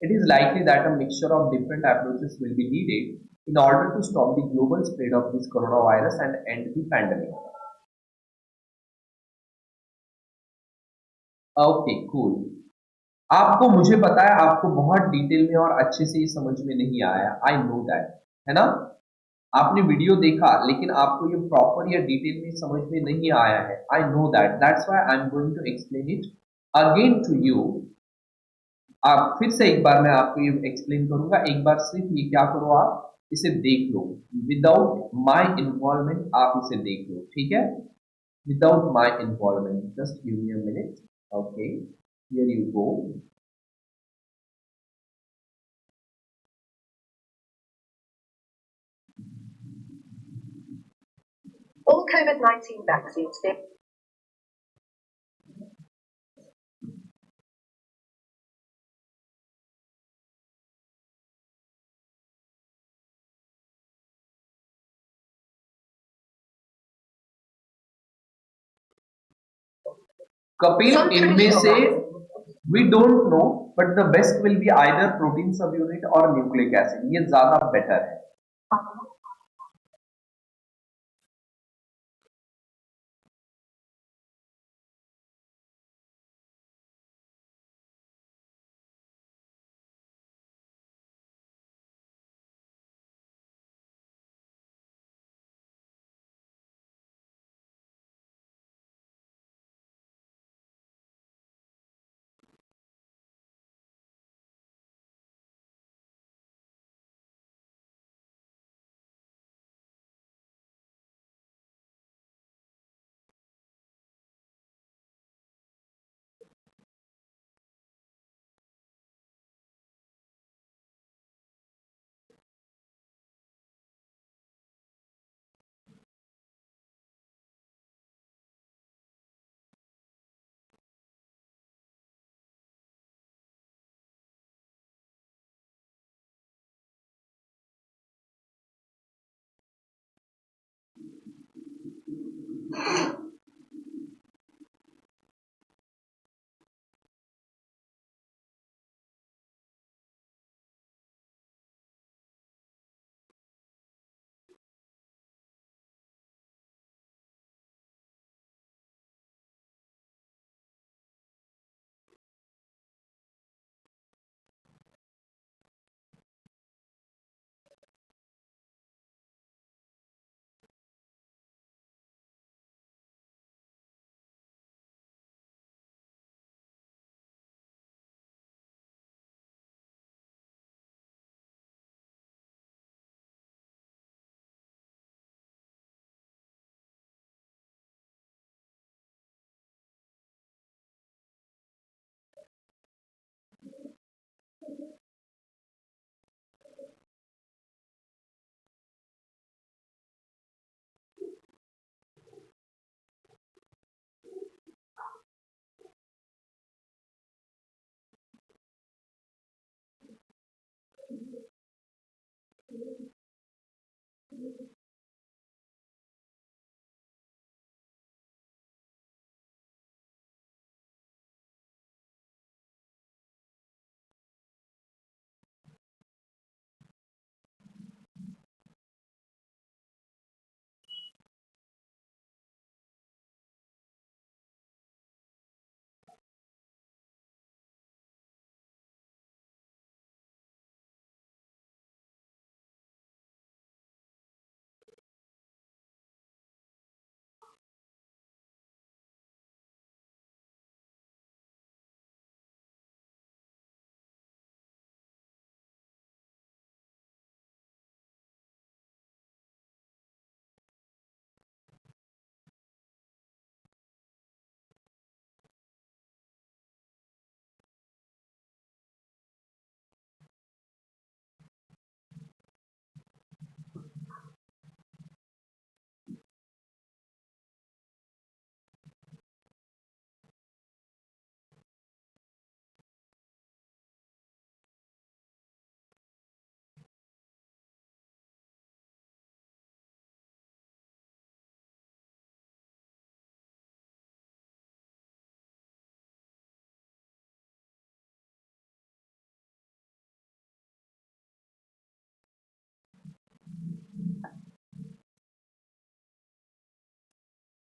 it is likely that a mixture of different approaches will be needed in order to stop the global spread of this coronavirus and end the pandemic. Okay, cool. आपको, मुझे पता है आपको बहुत detail में और अच्छे से ये समझ में नहीं आया. आई नो दैट, है ना. आपने वीडियो देखा लेकिन आपको ये प्रॉपर या डिटेल में समझ में नहीं आया है. I know that, that's why I am going to explain it again to you. आप फिर से एक बार मैं आपको ये एक्सप्लेन करूंगा. एक बार सिर्फ ये क्या करो, आप इसे देख लो विदाउट माय इन्वॉल्वमेंट. आप इसे देख लो, ठीक है, without my involvement. Just give me a minute. Okay, here you go. All COVID-19 vaccines. Kapil, इनमें से we don't know, but the best will be either protein subunit or nucleic acid. ये ज्यादा better है.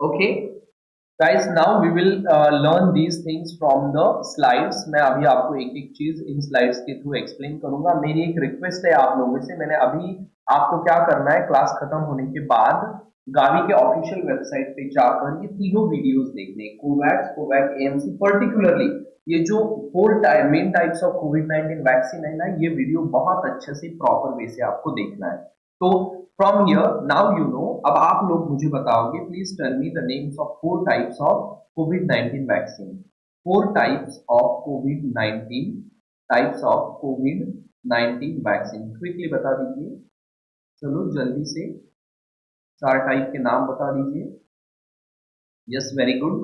Okay guys, now we will learn these things from the slides. मैं अभी आपको एक एक चीज इन स्लाइड्स के थ्रू एक्सप्लेन करूंगा। मेरी एक रिक्वेस्ट है आप लोगों से, मैंने अभी आपको क्या करना है, क्लास खत्म होने के बाद गावी के ऑफिशियल वेबसाइट पे जाकर ये तीनों वीडियोस देखने, कोवैक्स, कोवैक एएमसी, पर्टिकुलरली ये जो फोर मेन टाइप्स ऑफ कोविड-19 वैक्सीन है ना, ये वीडियो बहुत अच्छे से प्रॉपर वे से आपको देखना है। तो from here now you know, अब आप लोग मुझे बताओगे, please tell me the names of four types of कोविड-19 वैक्सीन। फोर टाइप्स ऑफ कोविड-19, टाइप्स ऑफ कोविड-19 वैक्सीन, क्विकली बता दीजिए। चलो जल्दी से चार टाइप के नाम बता दीजिए। Yes, very good.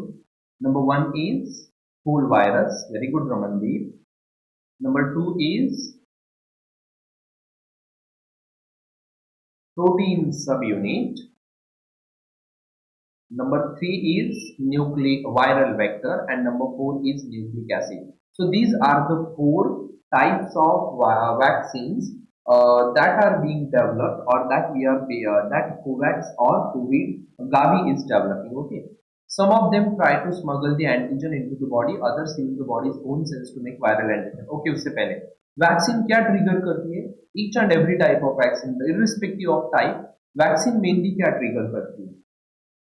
Number one is whole virus, very good Ramandeep. Number two is protein subunit. Number three is viral vector, and number four is nucleic acid. So these are the four types of vaccines that are being developed, or that that COVAX or COVID Gavi is developing. Okay, some of them try to smuggle the antigen into the body, others use the body's own cells to make viral antigen. Okay, उससे पहले vaccine क्या trigger करती है? Each and every type of vaccine, irrespective of type, vaccine mainly क्या trigger करती है?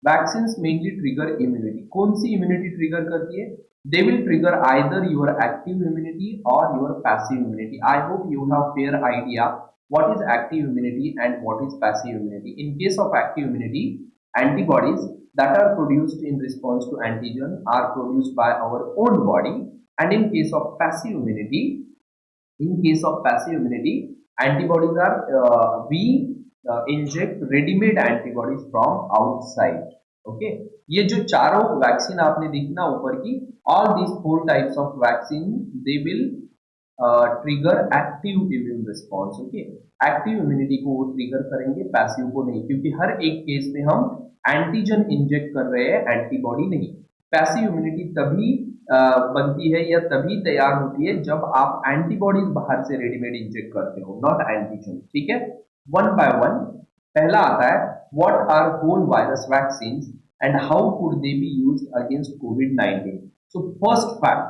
Vaccine mainly trigger immunity. कौन सी इम्यूनिटी ट्रिगर करती है? They will trigger either your active immunity और your passive immunity. I hope you have fair idea what is active immunity and what is passive immunity. In case of active immunity, antibodies that are produced in response to antigen are produced by our own body, and in case of passive immunity, antibodies are we inject ready-made antibodies from outside. Okay, ये जो चारों vaccine आपने देखी ना ऊपर की, all these four types of vaccine they will trigger active immune response. Okay, active immunity को वो ट्रिगर करेंगे, पैसिव को नहीं, क्योंकि हर एक केस में हम एंटीजन इंजेक्ट कर रहे हैं, एंटीबॉडी नहीं। पैसिव इम्यूनिटी तभी बनती है या तभी तैयार होती है जब आप एंटीबॉडीज बाहर से रेडीमेड इंजेक्ट करते हो, नॉट एंटीजन। ठीक है, वन बाय वन। पहला आता है what are whole virus vaccine and how could they be used against कोविड-19। So first fact,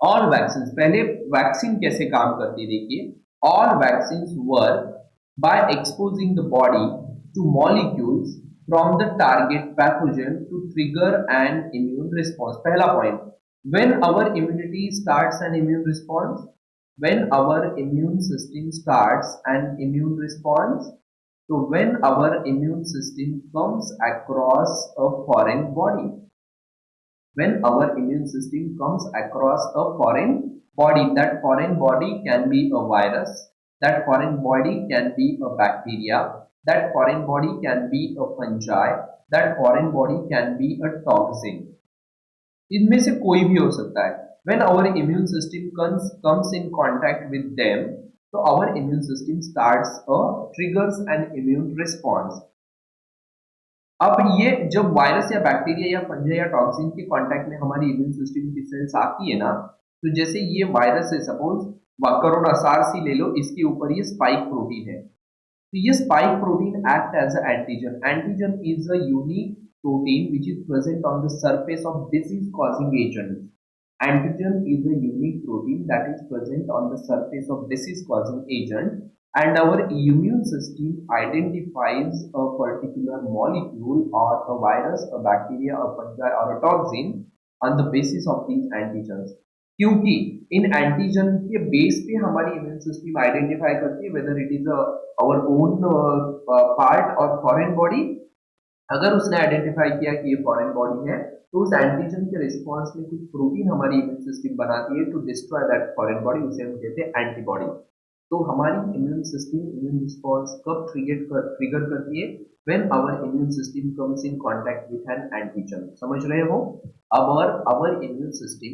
all vaccine, पहले वैक्सीन कैसे काम करती है देखिए। All vaccine work by exposing the body to molecules from the target pathogen to trigger an immune response. पहला point, when our immunity starts an immune response, when our immune system starts an immune response, so when our immune system comes across a foreign body, when our immune system comes across a foreign body, that foreign body can be a virus, that foreign body can be a bacteria, that foreign body can be a fungi, that foreign body can be a toxin. इनमें से कोई भी हो सकता है। When our immune system comes in contact with them, so our immune system triggers an immune response. अब ये जब वायरस या बैक्टीरिया या फंजाई या टॉक्सिन के कांटेक्ट में हमारी इम्यून सिस्टम की सेल्स आती है ना, तो जैसे ये वायरस है, सपोज कोरोना सार्स ही ले लो, इसके ऊपर ये स्पाइक प्रोटीन है, तो ये spike protein act as a antigen. Antigen is a unique protein which is present on the surface of disease causing agent. Antigen is a unique protein that is present on the surface of disease causing agent, and our immune system identifies a particular molecule or a virus, a bacteria, a fungi or a toxin on the basis of these antigens. क्योंकि इन antigen के base पे हमारी immune system identify करती है whether it is our own part or foreign body. अगर उसने identify किया कि ये फॉरेन बॉडी है, तो उस एंटीजन के रिस्पॉन्स में कुछ प्रोटीन हमारी इम्यून सिस्टम बनाती है to destroy that foreign body, उसे हम कहते हैं एंटीबॉडी। तो हमारी इम्यून सिस्टम इम्यून रिस्पॉन्स कब ट्रिगर करती है? When our immune system comes in contact with an antigen. समझ रहे हो? Our immune system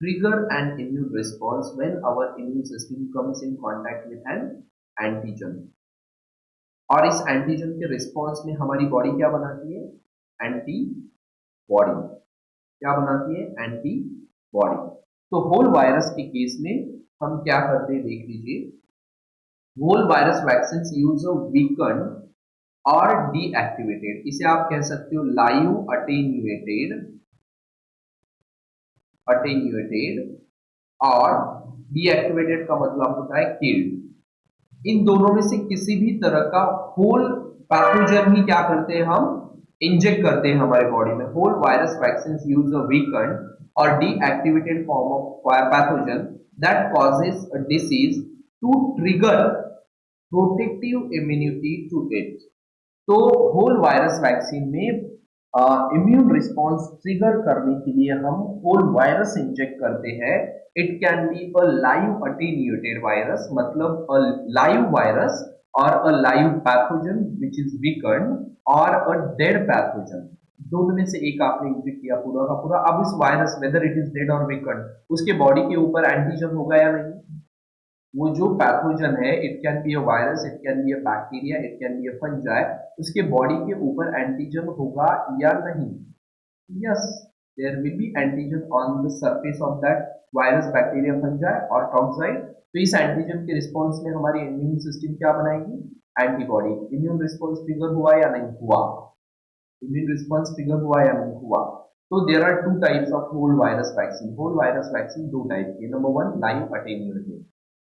trigger an immune response when our immune system comes in contact with an antigen. और इस antigen के response में हमारी बॉडी क्या बनाती है? एंटीबॉडी। क्या बनाती है? एंटीबॉडी। तो होल वायरस के केस में हम क्या करते हैं देख लीजिए। Whole virus vaccines use a weakened और डीएक्टिवेटेड, इसे आप कह सकते हो लाइव अटेन्यूएटेड, और डीएक्टिवेटेड का मतलब होता है किल्ड। इन दोनों में से किसी भी तरह का होल पैथोजन ही क्या करते हैं, हम इंजेक्ट करते हैं हमारे बॉडी में। Whole virus vaccine use a weakened और deactivated form of pathogen that causes a disease to trigger protective immunity to it. तो होल वायरस वैक्सीन में इम्यून रिस्पॉन्स ट्रिगर करने के लिए हम होल वायरस इंजेक्ट करते हैं। It can be a live attenuated virus, मतलब अ लाइव वायरस, और a live pathogen which is weakened, और अ डेड पैथोजन। दोनों में से एक आपने इंजेक्ट किया पूरा का पूरा। अब इस virus weather it is dead और वीकेंड, उसके बॉडी के ऊपर एंटीजन होगा या नहीं? वो जो पैथोजन है, it can be a virus, it can be a bacteria, it can be a fungi, उसके बॉडी के ऊपर एंटीजन होगा या नहीं? Yes, there will be antigen on the surface of that virus, bacteria, fungi और toxoid. तो इस antigen के रिस्पॉन्स में हमारी इम्यून सिस्टम क्या बनाएगी? एंटीबॉडी। इम्यून रिस्पॉन्स ट्रिगर हुआ या नहीं हुआ? इम्यून रिस्पॉन्स ट्रिगर हुआ या नहीं हुआ? तो there are two types of whole virus vaccine. Whole virus vaccine दो टाइप की। Number one, live attenuated.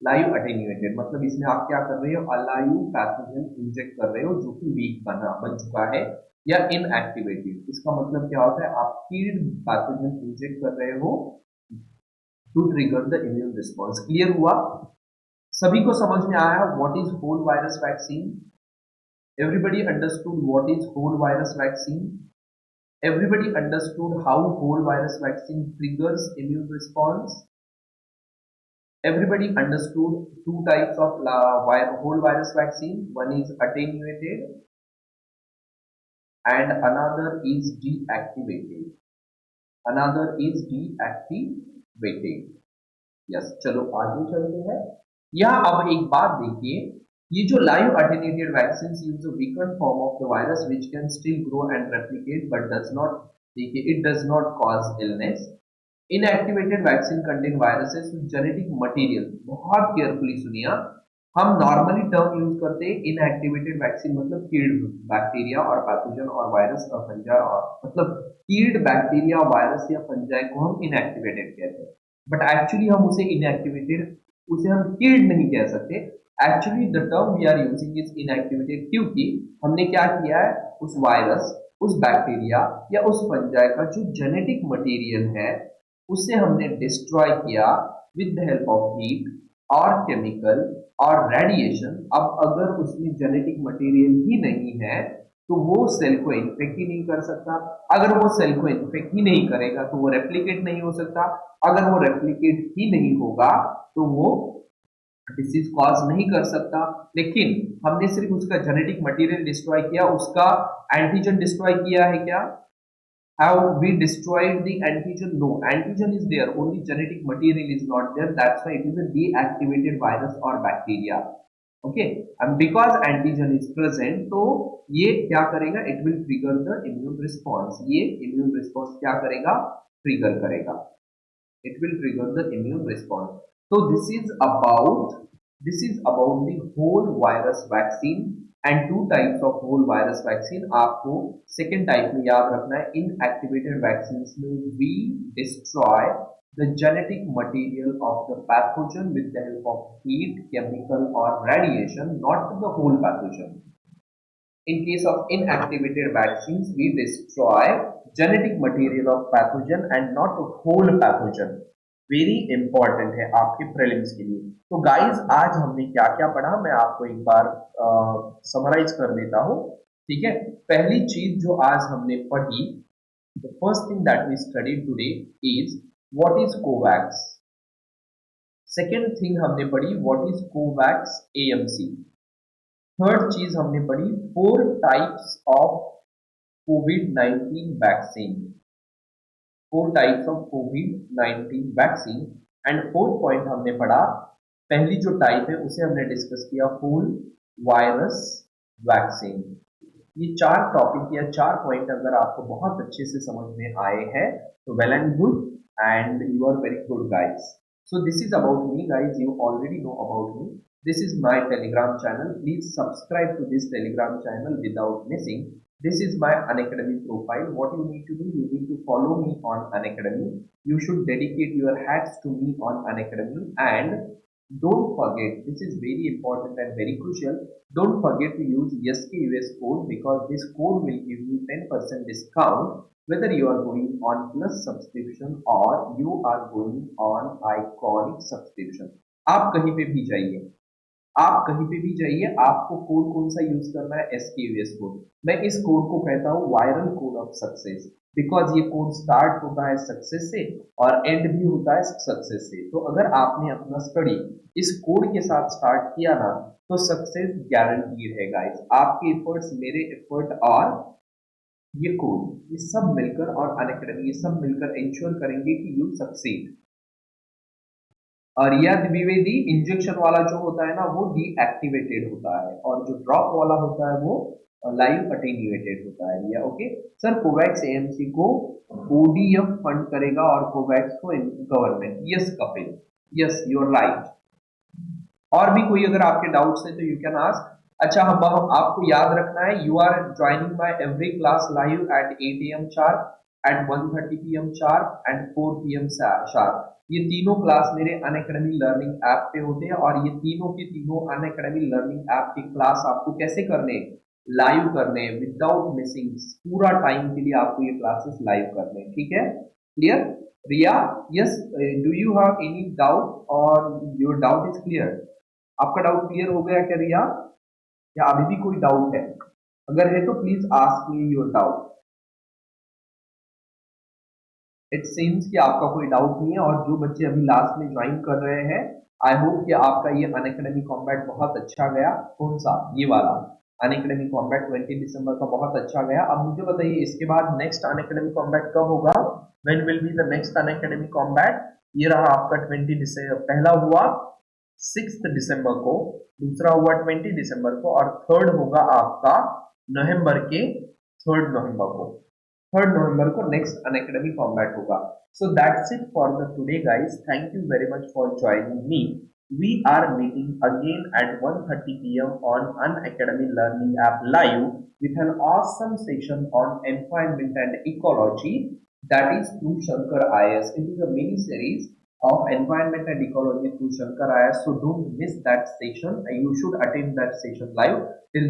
Live attenuated मतलब इसमें आप क्या कर रहे हो, अलाइव पैथोजन इंजेक्ट कर रहे हो जो कि वीक बन चुका है, या इनएक्टिवेटेड। इसका मतलब क्या होता है, आप किल्ड पैथोजन इंजेक्ट कर रहे हो to trigger the immune response. Clear हुआ? सभी को समझ में आया what is whole virus vaccine? Everybody understood what is whole virus vaccine? Everybody understood how whole virus vaccine triggers immune response? Everybody understood two types of whole virus vaccine. One is attenuated and another is deactivated. Another is deactivated. Yes, चलो आगे चलते हैं। यहाँ अब एक बात देखिए, ये जो live attenuated vaccine use a weakened form of the virus which can still grow and replicate but does not, देखिए, it does not cause illness. Inactivated vaccine contain viruses with genetic material. बहुत carefully सुनिए, हम normally term use करते हैं inactivated vaccine मतलब killed bacteria और pathogen और virus और फंजाई, और मतलब किल्ड बैक्टीरिया, वायरस या फंजाई को हम इनएक्टिवेटेड कहते हैं। बट एक्चुअली हम उसे इनएक्टिवेटेड, उसे हम किल्ड नहीं कह सकते। Actually the term we are using is inactivated, क्योंकि हमने क्या किया है, उस वायरस, उस बैक्टीरिया या उस फंजाई का जो जेनेटिक मटेरियल है उसे हमने डिस्ट्रॉय किया with the help of heat और केमिकल और रेडिएशन। अब अगर उसमें जेनेटिक मटेरियल ही नहीं है तो वो सेल को इन्फेक्ट ही नहीं कर सकता। अगर वो सेल को इन्फेक्ट ही नहीं करेगा तो वो रेप्लिकेट नहीं हो सकता। अगर वो रेप्लिकेट ही नहीं होगा तो वो डिसीज कॉज नहीं कर सकता। लेकिन हमने सिर्फ उसका जेनेटिक मटेरियल डिस्ट्रॉय किया, उसका एंटीजन डिस्ट्रॉय किया है क्या? Have we destroyed the antigen? No, antigen is there, only genetic material is not there. That's why it is a deactivated virus or bacteria. Okay, and because antigen is present, तो ये क्या करेगा? It will trigger the immune response. ये immune response क्या करेगा? Trigger करेगा। It will trigger the immune response. So this is about the whole virus vaccine and two types of whole virus vaccine. आपको second type में याद रखना है, inactivated vaccines में we destroy the genetic material of the pathogen with the help of heat, chemical or radiation, not the whole pathogen. In case of inactivated vaccines, we destroy genetic material of pathogen and not whole pathogen. Very important है आपके prelims के लिए। तो guys आज हमने क्या क्या पढ़ा, मैं आपको एक बार समराइज कर देता हूँ। ठीक है, पहली चीज जो आज हमने पढ़ी, the first thing that we studied today is what is COVAX. Second thing हमने पढ़ी what is COVAX AMC. Third चीज हमने पढ़ी 4 टाइप्स ऑफ कोविड-19 वैक्सीन। 4 टाइप्स ऑफ कोविड-19 वैक्सीन। एंड फोर्थ पॉइंट हमने पढ़ा, पहली जो टाइप है उसे हमने डिस्कस किया, होल वायरस वैक्सीन। ये 4 टॉपिक या 4 पॉइंट अगर आपको बहुत अच्छे से समझ में आए हैं तो well and good, and you are very good guys. So this is about me guys, you already know about me. This is my Telegram channel. Please subscribe to this Telegram channel without missing. This is my Unacademy profile. What you need to do, you need to follow me on Unacademy. You should dedicate your hats to me on Unacademy, and don't forget, this is very important and very crucial. Don't forget to use SKUS code, because this code will give you 10% discount whether you are going on Plus subscription or you are going on Iconic subscription. आप कहीं पे भी जाइए, आप कहीं पे भी जाइए, आपको कोड कौन सा यूज करना है? SKUS code. मैं इस कोड को कहता हूँ viral code of success, because ये कोड स्टार्ट होता है सक्सेस से और एंड भी होता है सक्सेस से। तो अगर आपने अपना स्टडी इस कोड के साथ स्टार्ट किया ना, तो सक्सेस गारंटीड है गाइस। आपके एफर्ट्स, मेरे एफर्ट और ये कोड, ये सब मिलकर और अनअकैडमी, ये सब मिलकर इंश्योर करेंगे कि यू सक्सीड। और रिया द्विवेदी, इंजेक्शन वाला जो होता है ना वो डीएक्टिवेटेड होता है, और जो ड्रॉप वाला होता है वो लाइव अटेन्यूएटेड होता है। Riya okay sir, COVAX AMC को ओडीएफ फंड करेगा और कोवैक्स को government. Yes Kapil, yes you are right. और भी कोई अगर आपके डाउट्स है तो यू कैन आस्क। अच्छा, हम आपको याद रखना है, you are joining my every class live at 8 AM sharp, at 1:30 PM sharp and 4 PM sharp। ये तीनों क्लास मेरे अनअकैडमी लर्निंग ऐप पे होते हैं, और ये तीनों के तीनों अनअकैडमी लर्निंग ऐप की क्लास आपको कैसे करने, लाइव करने, विदाउट मिसिंग। पूरा टाइम के लिए आपको ये क्लासेस लाइव करने, ठीक है? Clear? Riya, yes, do you have any doubt or your doubt is clear? आपका डाउट क्लियर हो गया क्या रिया, या अभी भी कोई डाउट है? अगर है तो please ask me your doubt. It seems कि आपका कोई डाउट नहीं है, और जो बच्चे अभी लास्ट में ज्वाइन कर रहे हैं, आई होप कि आपका ये अनअकैडमी कॉम्बैट बहुत अच्छा गया। कौन सा? ये वाला अनअकैडमी कॉम्बैट 20 दिसंबर का बहुत अच्छा गया। अब मुझे बताइए इसके बाद नेक्स्ट अनअकैडमी कॉम्बैट कब होगा? When will be the next Unacademy combat? ये रहा आपका 20 दिसंबर। पहला हुआ 6 दिसंबर को, दूसरा हुआ 20 दिसंबर को, और थर्ड होगा आपका नवंबर के 3 नवंबर को। 3 नवंबर को नेक्स्ट अनअकैडमी कॉम्बैट होगा। So that's it for the today guys. Thank you very much for joining me. We are meeting again at 1:30 PM on Unacademy Learning App Live with an awesome session on environment and ecology, that is through Shankar IAS. It is a mini series of environment and ecology through Shankar IAS. So don't miss that session. You should attend that session live. Till that